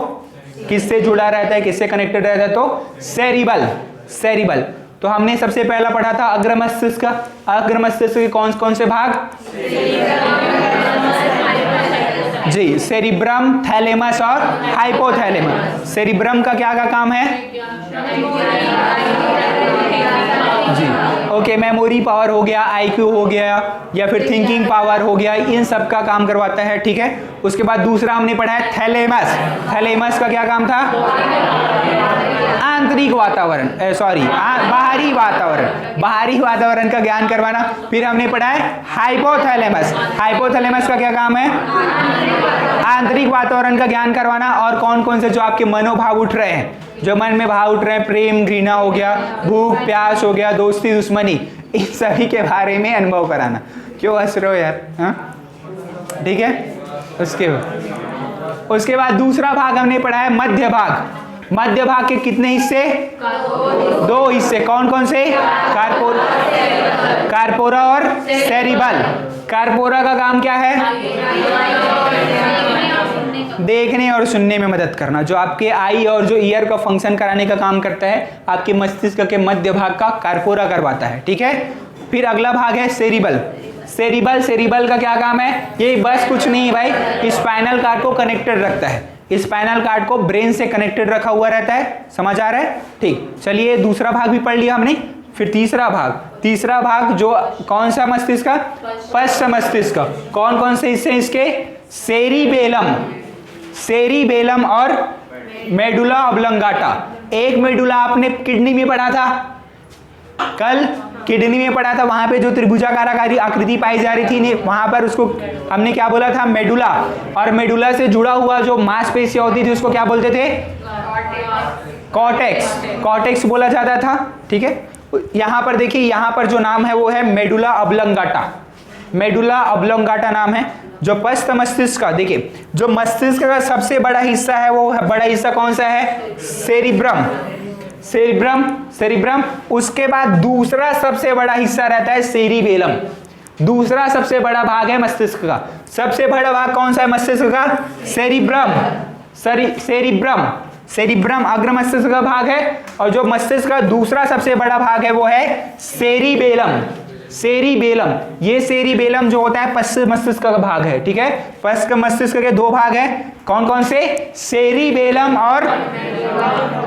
किससे जुड़ा रहता है, किससे कनेक्टेड रहता है? तो सेरिबल। सेरिबल। तो हमने सबसे पहला पढ़ा था अग्र मस्तिष्क का। अग्र मस्तिष्क के कौन कौन से भाग? जी, सेरिब्रम, थैलेमस और हाइपोथैलेमस। सेरिब्रम का क्या काम है? जी, ओके, मेमोरी पावर हो गया, आईक्यू हो गया, या फिर थिंकिंग पावर हो गया, इन सब का काम करवाता है, ठीक है। उसके बाद दूसरा हमने पढ़ा है थैलेमस। थैलेमस का क्या काम था? आंतरिक वातावरण, बाहरी वातावरण, बाहरी वातावरण का ज्ञान करवाना। फिर हमने पढ़ा है हाइपोथैलेमस। हाइपोथैलेमस का क्या काम है? आंतरिक वातावरण का ज्ञान करवाना। और कौन कौन से जो आपके मनोभाव उठ रहे हैं, जो मन में भाव उठ रहे हैं, प्रेम, घृणा हो गया, भूख प्यास हो गया, दोस्ती दुश्मनी, इन सभी के बारे में अनुभव कराना। क्यों हंस रहे हो यार? हाँ, ठीक है। उसके बाद दूसरा भाग हमने पढ़ा है मध्य भाग। मध्य भाग के कितने हिस्से? 2 हिस्से। कौन कौन से? कार्पोरा और सेरिबल। कार्पोरा का काम क्या है? देखने और सुनने में मदद करना, जो आपके आई और जो ईयर का फंक्शन कराने का काम करता है, आपके मस्तिष्क के मध्य भाग का कार्पोरा करवाता है, ठीक है। फिर अगला भाग है सेरिबल। सेरिबल, सेरिबल का क्या काम है? ये बस कुछ नहीं भाई, स्पाइनल कार्ड को कनेक्टेड रखता है। स्पाइनल कार्ड को ब्रेन से कनेक्टेड रखा हुआ रहता है। समझ आ रहा है? ठीक, चलिए दूसरा भाग भी पढ़ लिया हमने। फिर तीसरा भाग जो कौन सा मस्तिष्क का? पश्च मस्तिष्क। कौन कौन से हिस्से इसके? सेरिबेलम और मेडुला ऑब्लंगाटा। एक मेडुला आपने किडनी में पढ़ा था, कल किडनी में पढ़ा था, वहां पे जो त्रिभुजाकार आकृति पाई जा रही थी, वहां पर उसको हमने क्या बोला था, मेडुला। और मेडुला से जुड़ा हुआ जो मांसपेशियां होती थी उसको क्या बोलते थे, कॉर्टेक्स। कॉर्टेक्स बोला जाता था। ठीक है, यहां पर देखिए, यहां पर जो नाम है वो है मेडुला ऑब्लोंगाटा। मेडुला ऑब्लोंगाटा नाम है। जो पश्च मस्तिष्क का, देखिए जो मस्तिष्क का सबसे बड़ा हिस्सा है, वो बड़ा हिस्सा कौन सा है, सेरिब्रम। Cerebrum, cerebrum. उसके बाद दूसरा सबसे बड़ा हिस्सा रहता है सेरिबेलम। दूसरा सबसे बड़ा भाग है मस्तिष्क का। सबसे बड़ा भाग कौन सा है मस्तिष्क का, सेरिब्रम। सेरिब्रम, सेरिब्रम अग्र मस्तिष्क का भाग है। और जो मस्तिष्क का दूसरा सबसे बड़ा भाग है वो है सेरिबेलम। सेरिबेलम, ये सेरिबेलम जो होता है पश्च मस्तिष्क का भाग है। ठीक है, पश्च मस्तिष्क के दो भाग हैं, कौन कौन से, सेरिबेलम और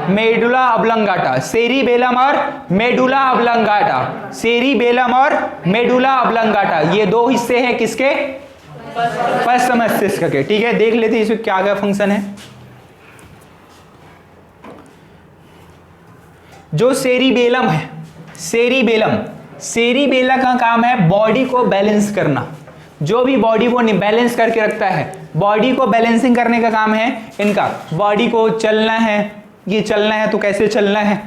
मेडुला ऑब्लोंगाटा। सेरिबेलम और मेडुला ऑब्लोंगाटा। सेरिबेलम और मेडुला ऑब्लोंगाटा, ये दो हिस्से हैं किसके, पश्च मस्तिष्क के। ठीक है, देख लेते हैं इसमें क्या क्या फंक्शन है। जो सेरिबेलम है, सेरिबेलम, सेरिबेला का काम है बॉडी को बैलेंस करना। जो भी बॉडी को बैलेंस करके रखता है, बॉडी को बैलेंसिंग करने का काम है इनका। बॉडी को चलना है, ये चलना है तो कैसे चलना है,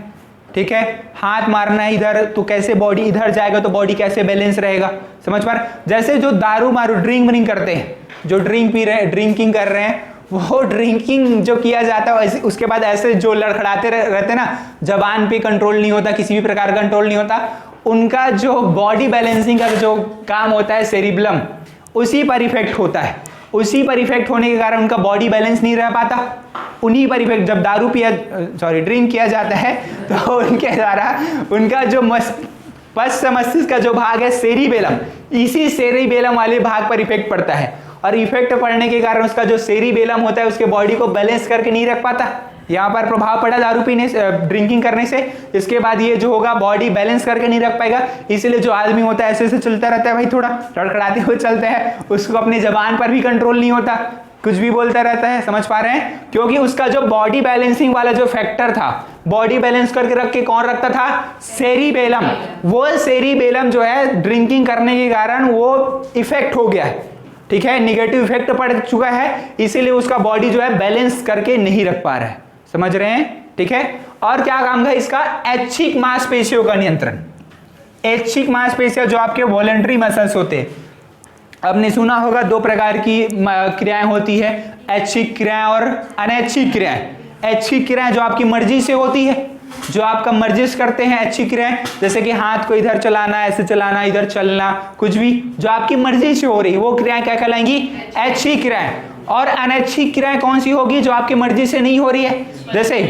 ठीक है, हाथ मारना है इधर तो कैसे बॉडी इधर जाएगा, तो बॉडी कैसे बैलेंस रहेगा, समझ पा रहे। जैसे जो दारू मारू ड्रिंक करते हैं, जो ड्रिंक पी रहे हैं, ड्रिंकिंग कर रहे हैं, वो ड्रिंकिंग जो किया जाता है उसके बाद ऐसे जो लड़खड़ाते रहते ना, जबान पे कंट्रोल नहीं होता, किसी भी प्रकार का कंट्रोल नहीं होता, उनका जो बॉडी बैलेंसिंग का जो काम होता है सेरिबेलम, उसी पर इफेक्ट होता है। उसी पर इफेक्ट होने के कारण उनका बॉडी बैलेंस नहीं रह पाता। उन्हीं पर इफेक्ट, जब दारू ड्रिंक किया जाता है तो उनके द्वारा उनका जो पश्च मस्तिष्क का जो भाग है सेरिबेलम, इसी सेरिबेलम वाले भाग पर इफेक्ट पड़ता है। और इफेक्ट पड़ने के कारण उसका जो सेरिबेलम होता है उसके बॉडी को बैलेंस करके नहीं रख पाता। यहाँ पर प्रभाव पड़ा दारू पीने से, ड्रिंकिंग करने से। इसके बाद ये जो होगा बॉडी बैलेंस करके नहीं रख पाएगा। इसलिए जो आदमी होता है ऐसे ऐसे चलता रहता है भाई, थोड़ा लड़खड़ाते हुए चलते हैं, उसको अपनी जबान पर भी कंट्रोल नहीं होता, कुछ भी बोलता रहता है, समझ पा रहे हैं। क्योंकि उसका जो बॉडी बैलेंसिंग वाला जो फैक्टर था, बॉडी बैलेंस करके रख के कौन रखता था, सेरिबेलम। वो सेरिबेलम जो है ड्रिंकिंग करने के कारण वो इफेक्ट हो गया है, ठीक है, निगेटिव इफेक्ट पड़ चुका है, इसीलिए उसका बॉडी जो है बैलेंस करके नहीं रख पा रहा है, समझ रहे हैं, ठीक है। और क्या काम है इसका, ऐच्छिक मांसपेशियों का नियंत्रण। ऐच्छिक मांसपेशियां जो आपके वॉलंटरी मसल्स होते हैं, आपने सुना होगा दो प्रकार की क्रियाएं होती है, ऐच्छिक क्रियाएं और अनैच्छिक क्रियाएं। ऐच्छिक क्रियाएं जो आपकी मर्जी से होती है, जो आपका मर्जी से करते हैं ऐच्छिक क्रियाएं, जैसे कि हाथ को इधर चलाना, ऐसे चलाना, इधर चलना, कुछ भी जो आपकी मर्जी से हो रही है वो क्रियाएं क्या कहलाएंगी, ऐच्छिक क्रियाएं। और अनैच्छिक क्रियाएं कौन सी होगी, जो आपकी मर्जी से नहीं हो रही है, जैसे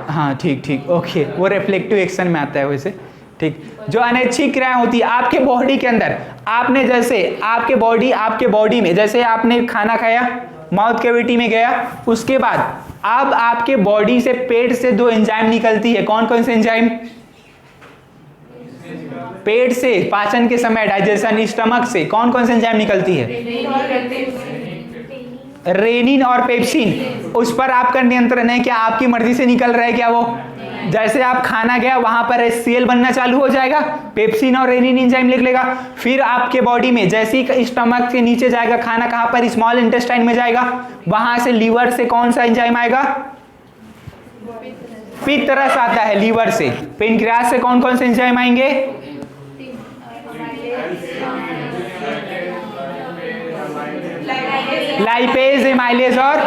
हाँ ठीक ठीक ओके, वो रिफ्लेक्टिव एक्शन में आता है वैसे, ठीक। जो अनैच्छिक क्रियाएं होती है आपके बॉडी के अंदर, आपने जैसे आपके बॉडी में जैसे आपने खाना खाया, माउथ कैविटी में गया, उसके बाद अब आपके बॉडी से, पेट से दो एंजाइम निकलती है। कौन कौन से एंजाइम, पेट से पाचन के समय, डाइजेशन, स्टमक से कौन कौन से एंजाइम निकलती है, रेनिन और पेप्सिन। उस पर आपका नियंत्रण है, क्या आपकी मर्जी से निकल रहा है क्या वो, जैसे आप खाना गया वहां पर HCl बनना चालू हो जाएगा, पेप्सिन और रेनिन एंजाइम लिख लेगा। फिर आपके बॉडी में जैसे ही स्टमक के नीचे जाएगा खाना, कहां पर, स्मॉल इंटेस्टाइन में जाएगा, वहां से लीवर से कौन सा एंजाइम आएगा, पित्त रस आता है लीवर से। पेनक्रियास से कौन कौन से एंजाइम आएंगे, लाइपेज, एमाइलेज और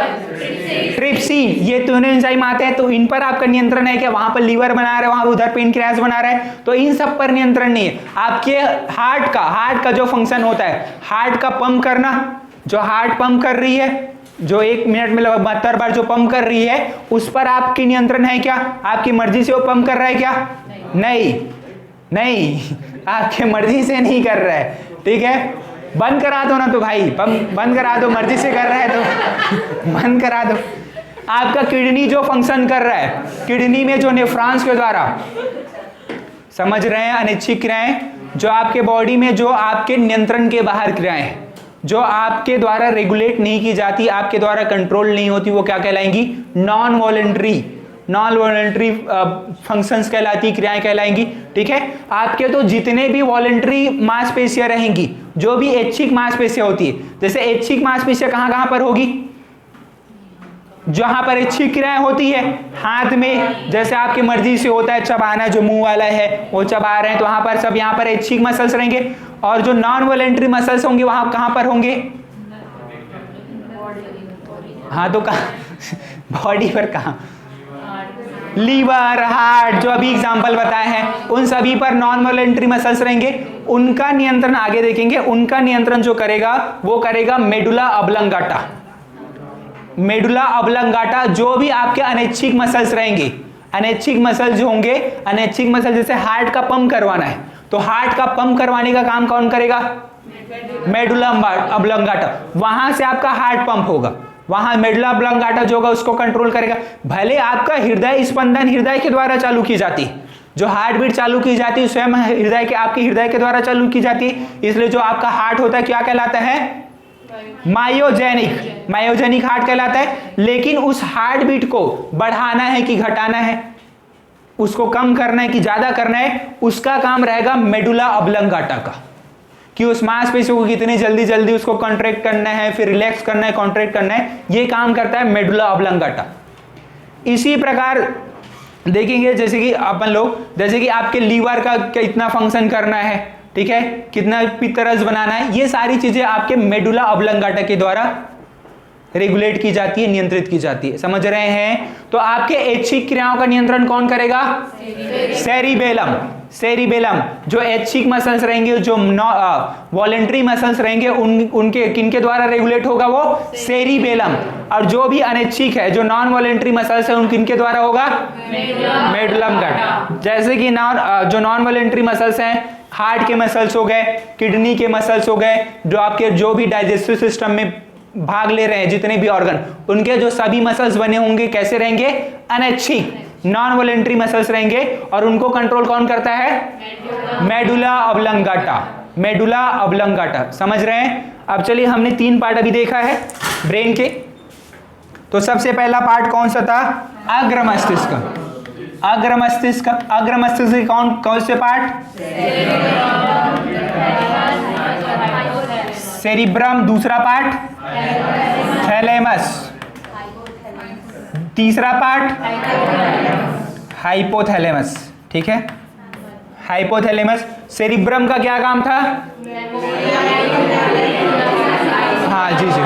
ट्रिप्सिन, ये तीनों एंजाइम आते हैं। तो इन पर आपका नियंत्रण है क्या, वहां पर लीवर बना रहा है, वहां उधर पेनक्रियास बना रहा है, तो इन सब पर नियंत्रण नहीं है। आपके हार्ट का जो फंक्शन होता है, हार्ट का पंप करना, जो हार्ट पंप कर रही है, जो 1 मिनट में लगभग 72 बार जो पंप कर रही है, उस पर आपकी नियंत्रण है क्या, आपकी मर्जी से वो पंप कर रहा है क्या, नहीं, आपके मर्जी से नहीं कर रहा है, ठीक है। बंद करा दो ना तो भाई, बंद करा दो, मर्जी से कर रहा है तो बंद करा दो। आपका किडनी जो फंक्शन कर रहा है, किडनी में जो नेफ्रॉन्स के द्वारा, समझ रहे हैं, अनैच्छिक क्रियाएं जो आपके बॉडी में, जो आपके नियंत्रण के बाहर क्रियाएं हैं, जो आपके द्वारा रेगुलेट नहीं की जाती, आपके द्वारा कंट्रोल नहीं होती, वो क्या कहलाएंगी, non voluntary. Non voluntary functions कहलाती, क्रियाएं कहलाएंगी। ठीक है, आपके तो जितने भी वॉलेंट्री मांसपेशियां रहेंगी, जो भी ऐच्छिक मांसपेशियां होती है, जैसे ऐच्छिक मांसपेशियां कहां कहां पर होगी, जहां पर ऐच्छिक क्रियाएं होती है हाथ में, जैसे आपकी मर्जी से होता है चबाना, जो मुंह वाला है वो चबा रहे हैं तो वहां पर सब यहाँ पर ऐच्छिक मसल्स रहेंगे। और जो नॉन वॉलेंट्री मसल्स होंगे वहां कहां पर होंगे, हाँ तो कहा बॉडी पर कहा, लीवर, हार्ट, जो अभी एग्जांपल बताए हैं उन सभी पर नॉन वॉलेंट्री मसल्स रहेंगे। उनका नियंत्रण आगे देखेंगे, उनका नियंत्रण जो करेगा वो करेगा मेडुला ऑब्लंगाटा। मेडुला ऑब्लंगाटा जो भी आपके अनैच्छिक मसल्स रहेंगे, अनैच्छिक मसल जो होंगे, अनैच्छिक मसल जैसे हार्ट का पंप करवाना है तो हार्ट का पंप करवाने का काम कौन करेगा, मेडुला ऑब्लंगाटा। वहां से आपका हार्ट पंप होगा, वहां मेडुला ऑब्लंगाटा जो होगा उसको कंट्रोल करेगा। भले आपका हृदय स्पंदन हृदय के द्वारा चालू की जाती है, जो हार्ट बीट चालू की जाती है स्वयं हृदय के, आपके हृदय के द्वारा चालू की जाती है, इसलिए जो आपका हार्ट होता है क्या कहलाता है, मायोजेनिक, मायोजेनिक हार्ट कहलाता है। लेकिन उस हार्ट बीट को बढ़ाना है कि घटाना है, उसको कम करना है कि ज्यादा करना है, उसका काम रहेगा मेडुला ऑब्लंगाटा का, कि उस मांसपेशियों को कितनी जल्दी जल्दी उसको कॉन्ट्रैक्ट करना है, फिर रिलैक्स करना है, कॉन्ट्रैक्ट करना है, ये काम करता है मेडुला ऑब्लंगाटा। इसी प्रकार देखेंगे जैसे कि अपन लोग, जैसे कि आपके लीवर का कितना फंक्शन करना है, ठीक है, कितना पित्तरस बनाना है, ये सारी चीजें आपके मेडुला ऑब्लंगाटा के द्वारा रेगुलेट की जाती है, नियंत्रित की जाती है। समझ रहे हैं? तो आपके ऐच्छिक क्रियाओं का नियंत्रण कौन करेगा, सेरिबेलम। सेरिबेलम जो ऐच्छिक मसल्स रहेंगे, जो वॉलेंट्री मसल्स रहेंगे, उनके किनके द्वारा रेगुलेट होगा, वो सेरिबेलम। और जो भी अनैच्छिक है, जो नॉन वॉलेंट्री मसल्स है, उन किनके द्वारा होगा, मेडुलम गट। जैसे कि जो नॉन वॉलेंट्री मसल्स हैं, हार्ट के मसल्स हो गए, किडनी के मसल्स हो गए, जो आपके जो भी डाइजेस्टिव सिस्टम में भाग ले रहे हैं जितने भी ऑर्गन, उनके जो सभी मसल्स बने होंगे कैसे रहेंगे, अनैच्छिक नॉन वॉलेंट्री मसल्स रहेंगे। और उनको कंट्रोल कौन करता है, मेडुला ऑब्लंगाटा, मेडुला ऑब्लंगाटा। समझ रहे हैं? अब चलिए, हमने 3 पार्ट अभी देखा है ब्रेन के। तो सबसे पहला पार्ट कौन सा था, अग्र मस्तिष्क। अग्र मस्तिष्क, अग्र मस्तिष्क के कौन से पार्ट, सेरिब्रम, दूसरा पार्ट थैलेमस, तीसरा पार्ट हाइपोथैलेमस। ठीक है, हाइपोथैलेमस। सेरिब्रम का क्या काम था, हाँ जी जी,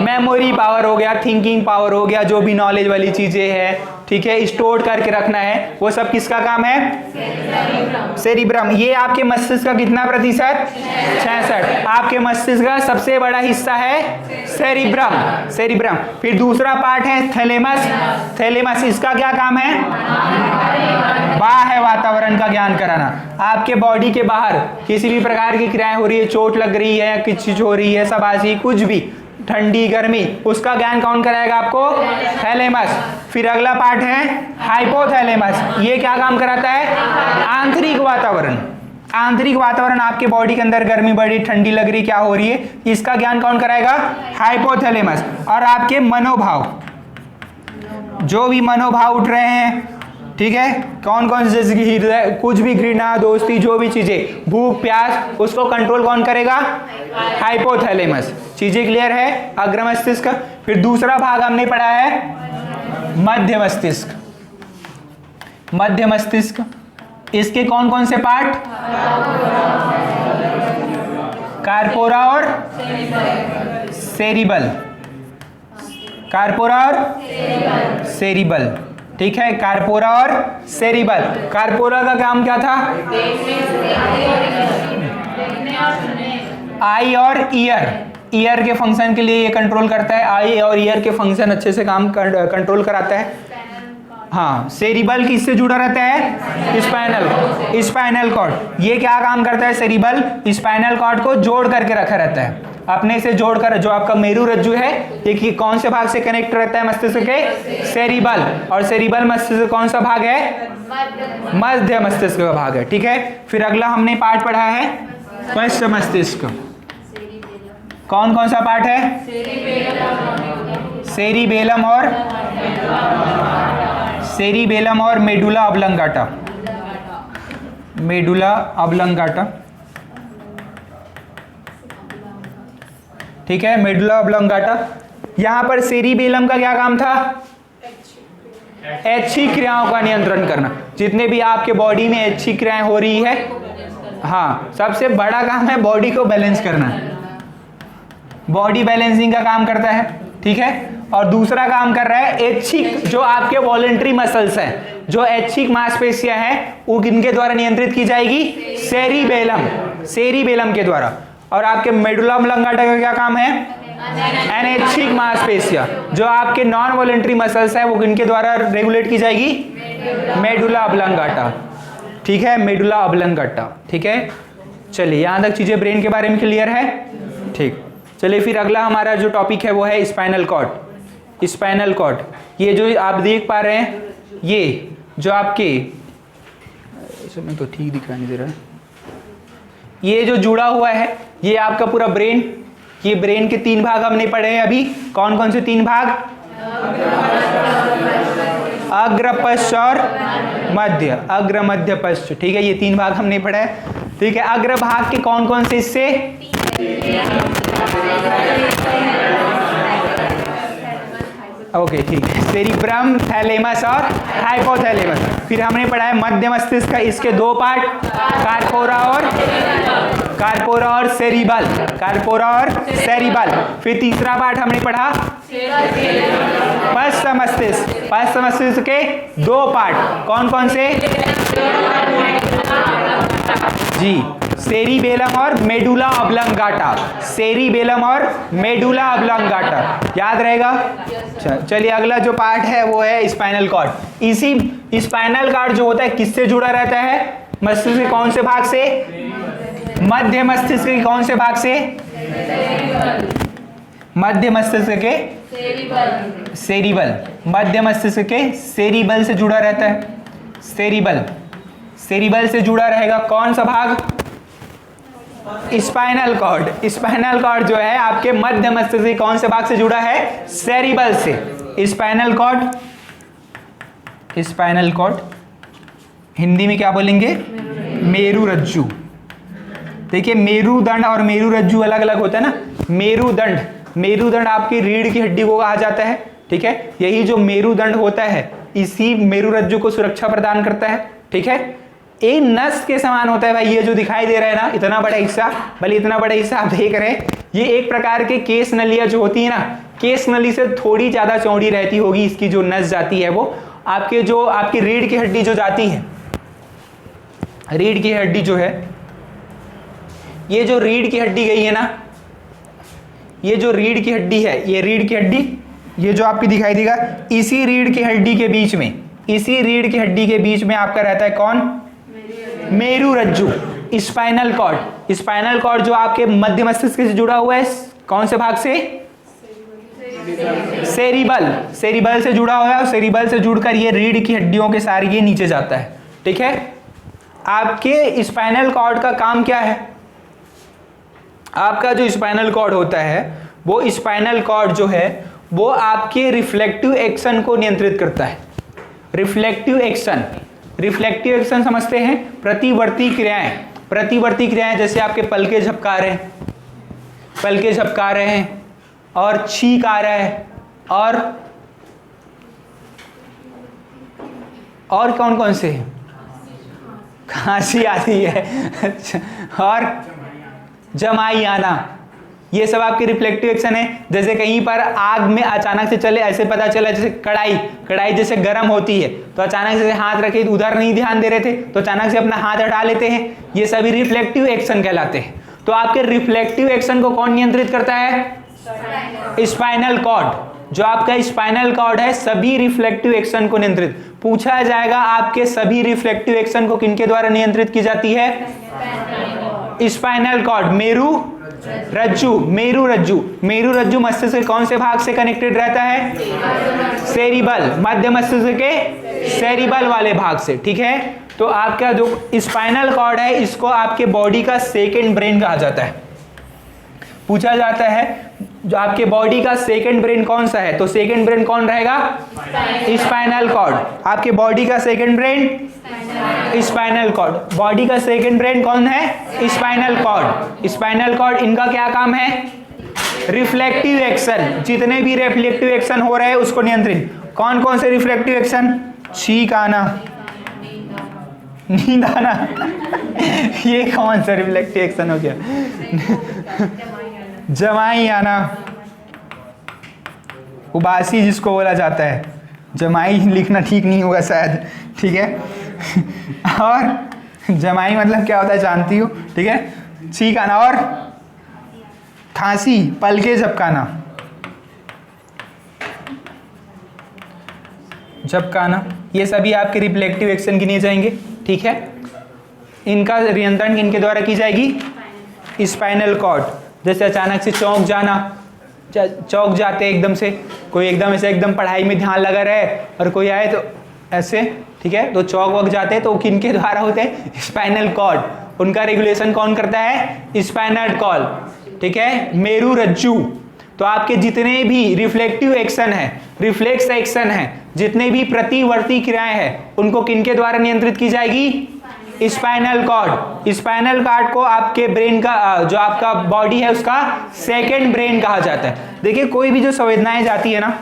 मेमोरी पावर हो गया, थिंकिंग पावर हो गया, जो भी नॉलेज वाली चीजें हैं, ठीक है, स्टोर करके रखना है, वो सब किसका काम है, सेरिब्रम। ये आपके मस्तिष्क का कितना प्रतिशत, 66। आपके मस्तिष्क का सबसे बड़ा हिस्सा है सेरिब्रम, सेरिब्रम। फिर दूसरा पार्ट है थैलेमस। थैलेमस, इसका क्या काम है, बाह्य वातावरण का ज्ञान कराना। आपके बॉडी के बाहर किसी भी प्रकार की क्रियाएं हो रही है, चोट लग रही है, कुछ चीज हो रही है, सबासी, कुछ भी, ठंडी गर्मी, उसका ज्ञान कौन कराएगा आपको, थैलेमस। फिर अगला पार्ट है हाइपोथैलेमस। ये क्या काम कराता है, आंतरिक वातावरण। आंतरिक वातावरण, आपके बॉडी के अंदर गर्मी बढ़ी, ठंडी लग रही, क्या हो रही है, इसका ज्ञान कौन कराएगा, हाइपोथैलेमस। और आपके मनोभाव, जो भी मनोभाव उठ रहे हैं, ठीक है, कौन कौन से, जैसे कि हृदय, कुछ भी, घृणा, दोस्ती, जो भी चीजें, भूख प्यास, उसको कंट्रोल कौन करेगा, हाइपोथैलेमस। चीजें क्लियर है, अग्र मस्तिष्क। फिर दूसरा भाग हमने पढ़ा है मध्य मस्तिष्क। मध्य मस्तिष्क, इसके कौन कौन से पार्ट, कार्पोरा और सेरिबल, कार्पोरा और सेरिबल। ठीक है, कार्पोरा और सेरिबल। कार्पोरा का काम क्या था, आई और ईयर, ईयर के फंक्शन के लिए ये कंट्रोल करता है, आई और ईयर के फंक्शन अच्छे से काम कंट्रोल कराता है। हाँ, सेरिबल किससे जुड़ा रहता है, स्पाइनल, स्पाइनल कॉर्ड। ये क्या काम करता है, सेरिबल स्पाइनल कॉर्ड को जोड़ करके रखा रहता है, अपने से जोड़कर। जो आपका मेरू रज्जु है, ये कौन से भाग से कनेक्ट रहता है, मस्तिष्क के, सेरिबल। और सेरिबल मस्तिष्क कौन सा भाग है, मध्य मस्तिष्क का भाग है। ठीक है, फिर अगला हमने पार्ट पढ़ा है पश्च मस्तिष्क। कौन कौन सा पार्ट है, सेरिबेलम और सेरिबेलम और मेडुला ऑब्लंगाटा। मेडुला ऑब्लंगाटा, ठीक है, मेडुला ऑब्लंगाटा। यहां पर सेरिबेलम का क्या काम था? ऐच्छिक क्रियाओं का नियंत्रण करना। जितने भी आपके बॉडी में ऐच्छिक क्रियाएं हो रही है, हाँ, सबसे बड़ा काम है बॉडी को बैलेंस करना, बॉडी बैलेंसिंग का काम करता है, ठीक है। और दूसरा काम कर रहा है ऐच्छिक, जो आपके वॉलेंट्री मसल्स हैं, जो ऐच्छिक मांसपेशियां हैं, वो किनके द्वारा नियंत्रित की जाएगी? सेरिबेलम, सेरिबेलम के द्वारा। और आपके मेडुला ऑब्लंगाटा का क्या काम है? अनैच्छिक मांसपेशियां, जो आपके नॉन वॉलेंट्री मसल्स है, वो किनके द्वारा रेगुलेट की जाएगी? मेडुला ऑब्लंगाटा, ठीक है, मेडुला ऑब्लंगाटा, ठीक है। चलिए यहां तक चीजें ब्रेन के बारे में क्लियर है, ठीक। चलिए फिर अगला हमारा जो टॉपिक है वो है स्पाइनल कॉर्ड। स्पाइनल कॉर्ड, ये जो आप देख पा रहे हैं, ये जो आपके, इसमें तो ठीक दिखाई नहीं दे रहा है, ये जो जुड़ा हुआ है, ये आपका पूरा ब्रेन। ये ब्रेन के 3 भाग हमने पढ़े हैं अभी। कौन कौन से 3 भाग? अग्र, पश्च और मध्य, अग्र, मध्य, पश्च, ठीक है, ये 3 भाग हमने पढ़ा है, ठीक है। अग्र भाग के कौन कौन से हिस्से? ओके, ठीक है, सेरिब्रम, थैलेमस और हाइपोथैलेमस। फिर हमने पढ़ा है मध्य मस्तिष्क का, इसके 2 पार्ट, कार्पोरा और सेरिबल, कार्पोरा और सेरिबल। फिर तीसरा पार्ट हमने पढ़ा पश्च मस्तिष्क, पश्च मस्तिष्क के 2 पार्ट, कौन कौन से? जी, सेरिबेलम और मेडुला ऑब्लंगाटा, सेरिबेलम और मेडुला ऑब्लंगाटा, याद रहेगा। चलिए अगला जो पार्ट है वो है स्पाइनल कॉर्ड। इसी स्पाइनल कॉर्ड जो होता है किससे जुड़ा रहता है? मस्तिष्क के कौन से भाग से? मध्य मस्तिष्क के कौन से भाग से? मध्य मस्तिष्क के सेरिबल, मध्य मस्तिष्क के सेरिबल से जुड़ा रहता है। सेरिबल, सेरिबल से जुड़ा रहेगा कौन सा भाग? Spinal cord. स्पाइनल कॉर्ड जो है आपके मध्य मस्तिष्क के कौन से भाग से जुड़ा है? सेरिबल से। Spinal cord, spinal cord Hindi में क्या बोलेंगे? मेरुरज्जु। देखिए मेरुदंड और मेरुरज्जु अलग अलग होता है ना। मेरुदंड, मेरुदंड आपकी रीढ़ की हड्डी को कहा जाता है, ठीक है। यही जो मेरुदंड होता है इसी मेरुरज्जु को सुरक्षा प्रदान करता है, ठीक है। एक नस के समान होता है भाई, ये जो दिखाई दे रहा है ना, इतना बड़ा हिस्सा, भले इतना बड़ा हिस्सा आप देख रहे हैं, ये एक प्रकार के केस नलियां जो होती है ना, केस नली से थोड़ी ज्यादा चौड़ी रहती होगी इसकी जो नस जाती है, वो आपके जो आपकी रीढ़ की हड्डी जो जाती है, रीढ़ की हड्डी जो है, ये जो रीढ़ की हड्डी गई है ना, ये जो रीढ़ की हड्डी है, ये रीढ़ की हड्डी, ये जो आपकी दिखाई देगा, इसी रीढ़ की हड्डी के बीच में, इसी रीढ़ की हड्डी के बीच में आपका रहता है कौन? मेरुरज्जु, स्पाइनल कॉर्ड। स्पाइनल कॉर्ड जो आपके मध्य मस्तिष्क से जुड़ा हुआ है, कौन से भाग से? सेरिबल, सेरिबल से जुड़ा हुआ है, और सेरिबल से जुड़कर ये रीढ़ की हड्डियों के सारे ये नीचे जाता है, ठीक है। आपके स्पाइनल कॉर्ड का काम क्या है? आपका जो स्पाइनल कॉर्ड होता है, वो स्पाइनल कॉर्ड जो है वो आपके रिफ्लेक्टिव एक्शन को नियंत्रित करता है। रिफ्लेक्टिव एक्शन, रिफ्लेक्टिव एक्शन समझते हैं? प्रतिवर्ती क्रियाएं, प्रतिवर्ती क्रियाएं, जैसे आपके पलके झपका रहे हैं, पलके झपका रहे हैं, और छींक आ रहा है, और कौन कौन से? खांसी आती है और जमाई आना, ये सब आपके रिफ्लेक्टिव एक्शन है। जैसे कहीं पर आग में अचानक से चले, ऐसे पता चला, जैसे कढ़ाई जैसे गर्म होती है तो अचानक से हाथ रखे, उधर नहीं ध्यान दे रहे थे तो अचानक से अपना हाथ हटा लेते हैं, ये सभी रिफ्लेक्टिव एक्शन कहलाते हैं। तो आपके रिफ्लेक्टिव एक्शन को कौन नियंत्रित करता है? Spinal cord. जो आपका स्पाइनल कॉर्ड है सभी रिफ्लेक्टिव एक्शन को नियंत्रित, पूछा जाएगा आपके सभी रिफ्लेक्टिव एक्शन को किनके द्वारा नियंत्रित की जाती है? स्पाइनल कॉर्ड, मेरुरज्जु, मेरुरज्जु, मेरुरज्जु मस्तिष्क के कौन से भाग से कनेक्टेड रहता है? सेरिबल, मध्य मस्तिष्क के सेरिबल वाले भाग से, ठीक है। तो आपका जो स्पाइनल कॉर्ड है इसको आपके बॉडी का सेकंड ब्रेन कहा जाता है। पूछा जाता है जो आपके बॉडी का सेकंड ब्रेन कौन सा है, तो सेकंड ब्रेन कौन रहेगा, स्पाइनल कॉर्ड। आपके बॉडी का second brain spinal cord, body का सेकंड ब्रेन कौन है, स्पाइनल कॉर्ड। स्पाइनल कॉर्ड इनका क्या काम है, रिफ्लेक्टिव एक्शन, जितने भी रिफ्लेक्टिव एक्शन हो रहे हैं उसको नियंत्रित। कौन कौन से रिफ्लेक्टिव एक्शन, छींक आना, नींद आना ये कौन सा रिफ्लेक्टिव एक्शन हो गया, जमाई आना, उबासी जिसको बोला जाता है, जमाई लिखना ठीक नहीं होगा शायद, ठीक है और जमाई मतलब क्या होता है जानती हो, ठीक है। छींक आना और खांसी, पलके झपकाना, झपकाना, ये सभी आपके रिफ्लेक्टिव एक्शन गिने जाएंगे, ठीक है। इनका नियंत्रण इनके द्वारा की जाएगी स्पाइनल कॉर्ड। जैसे अचानक से चौंक जाना, चौंक जाते एकदम से, कोई एकदम ऐसे एकदम पढ़ाई में ध्यान लगा रहे और कोई आए तो ऐसे, ठीक है, तो चौंक वक जाते हैं, तो किनके द्वारा होते हैं, स्पाइनल कॉर्ड। उनका रेगुलेशन कौन करता है, स्पाइनल कॉर्ड, ठीक है। मेरु रज्जु, तो आपके जितने भी रिफ्लेक्टिव एक्शन है, रिफ्लेक्स एक्शन है, जितने भी प्रतिवर्ती क्रियाएं हैं, उनको किनके द्वारा नियंत्रित की जाएगी, स्पाइनल कॉर्ड। स्पाइनल कॉर्ड को आपके ब्रेन का जो आपका बॉडी है उसका सेकंड ब्रेन कहा जाता है। देखिए कोई भी जो संवेदनाएं जाती है ना,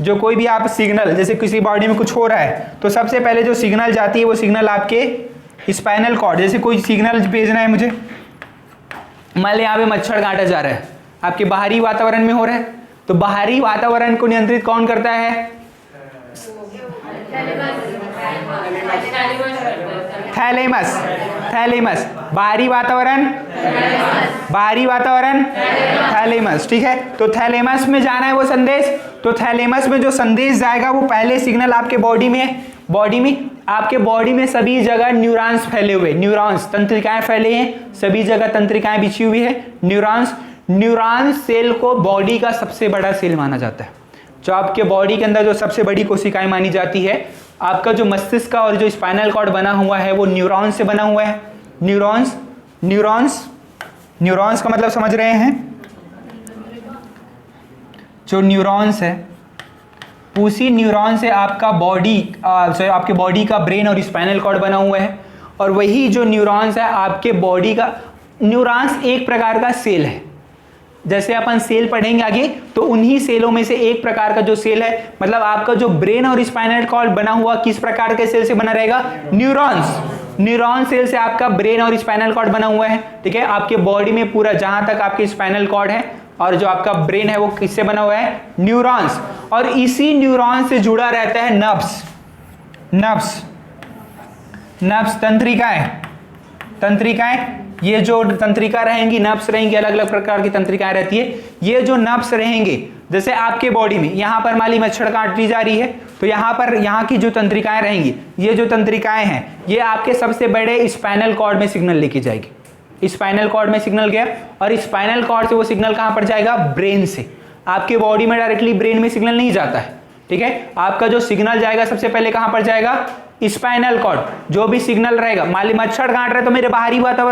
जो कोई भी आप सिग्नल, जैसे किसी बॉडी में कुछ हो रहा है तो सबसे पहले जो सिग्नल जाती है वो सिग्नल आपके स्पाइनल कॉर्ड, जैसे कोई सिग्नल भेजना है मुझे, मान ली यहाँ पे मच्छर काटा जा रहा है, आपके बाहरी वातावरण में हो रहा है, तो बाहरी वातावरण को नियंत्रित कौन करता है, थैलेमस। थैलेमस, बाहरी वातावरण, बाहरी वातावरण थैलेमस, ठीक है। तो थैलेमस में जाना है वो संदेश, तो थैलेमस में जो संदेश जाएगा वो पहले सिग्नल आपके बॉडी में, बॉडी में आपके बॉडी में सभी जगह न्यूरॉन्स फैले हुए, न्यूरॉन्स तंत्रिकाएं फैले हैं, सभी जगह तंत्रिकाएं बिछी हुई है, न्यूरॉन्स। न्यूरॉन्स सेल को बॉडी का सबसे बड़ा सेल माना जाता है। जो आपके बॉडी के अंदर जो सबसे बड़ी कोशिकाएं मानी जाती है, आपका जो मस्तिष्क का और जो स्पाइनल कॉर्ड बना हुआ है वो न्यूरॉन्स से बना हुआ है। न्यूरॉन्स, न्यूरॉन्स, न्यूरॉन्स का मतलब समझ रहे हैं, जो न्यूरॉन्स है उसी न्यूरॉन से आपका बॉडी आपके बॉडी का ब्रेन और स्पाइनल कॉर्ड बना हुआ है, और वही जो न्यूरॉन्स है आपके बॉडी का, न्यूरॉन्स एक प्रकार का सेल है। जैसे अपन सेल पढ़ेंगे आगे, तो उन्हीं सेलों में से एक प्रकार का जो सेल है, मतलब आपका जो ब्रेन और स्पाइनल कॉर्ड बना हुआ किस प्रकार के सेल से बना रहेगा, न्यूरॉन्स। न्यूरॉन सेल से आपका ब्रेन और स्पाइनल कॉर्ड बना हुआ है, ठीक है। आपके बॉडी में पूरा जहां तक आपके स्पाइनल कॉर्ड है और जो आपका ब्रेन है वो किससे बना हुआ है, न्यूरॉन्स। और इसी न्यूरॉन से जुड़ा रहता है नर्व्स, नर्व्स, नर्व्स तंत्रिकाएं, तंत्रिकाएं। ये जो तंत्रिका रहेंगी, नर्व्स रहेंगी, अलग अलग प्रकार की तंत्रिकाएं रहती है। ये जो नर्व्स रहेंगे, जैसे आपके बॉडी में यहाँ पर माली मच्छर काटी जा रही है, तो यहाँ पर यहाँ की जो तंत्रिकाएं रहेंगी, ये जो तंत्रिकाएं हैं ये आपके सबसे बड़े स्पाइनल कॉर्ड में सिग्नल लेके जाएगी। स्पाइनल कॉर्ड में सिग्नल गया और स्पाइनल कॉर्ड से वो सिग्नल कहाँ पर जाएगा, ब्रेन से। आपके बॉडी में डायरेक्टली ब्रेन में सिग्नल नहीं जाता है, ठीक है। आपका जो सिग्नल जाएगा सबसे पहले कहाँ पर जाएगा, स्पाइनल कॉर्ड। जो भी सिग्नल रहेगा, मान ली मच्छर काट रहा है तो मेरे बाहरी वातावरण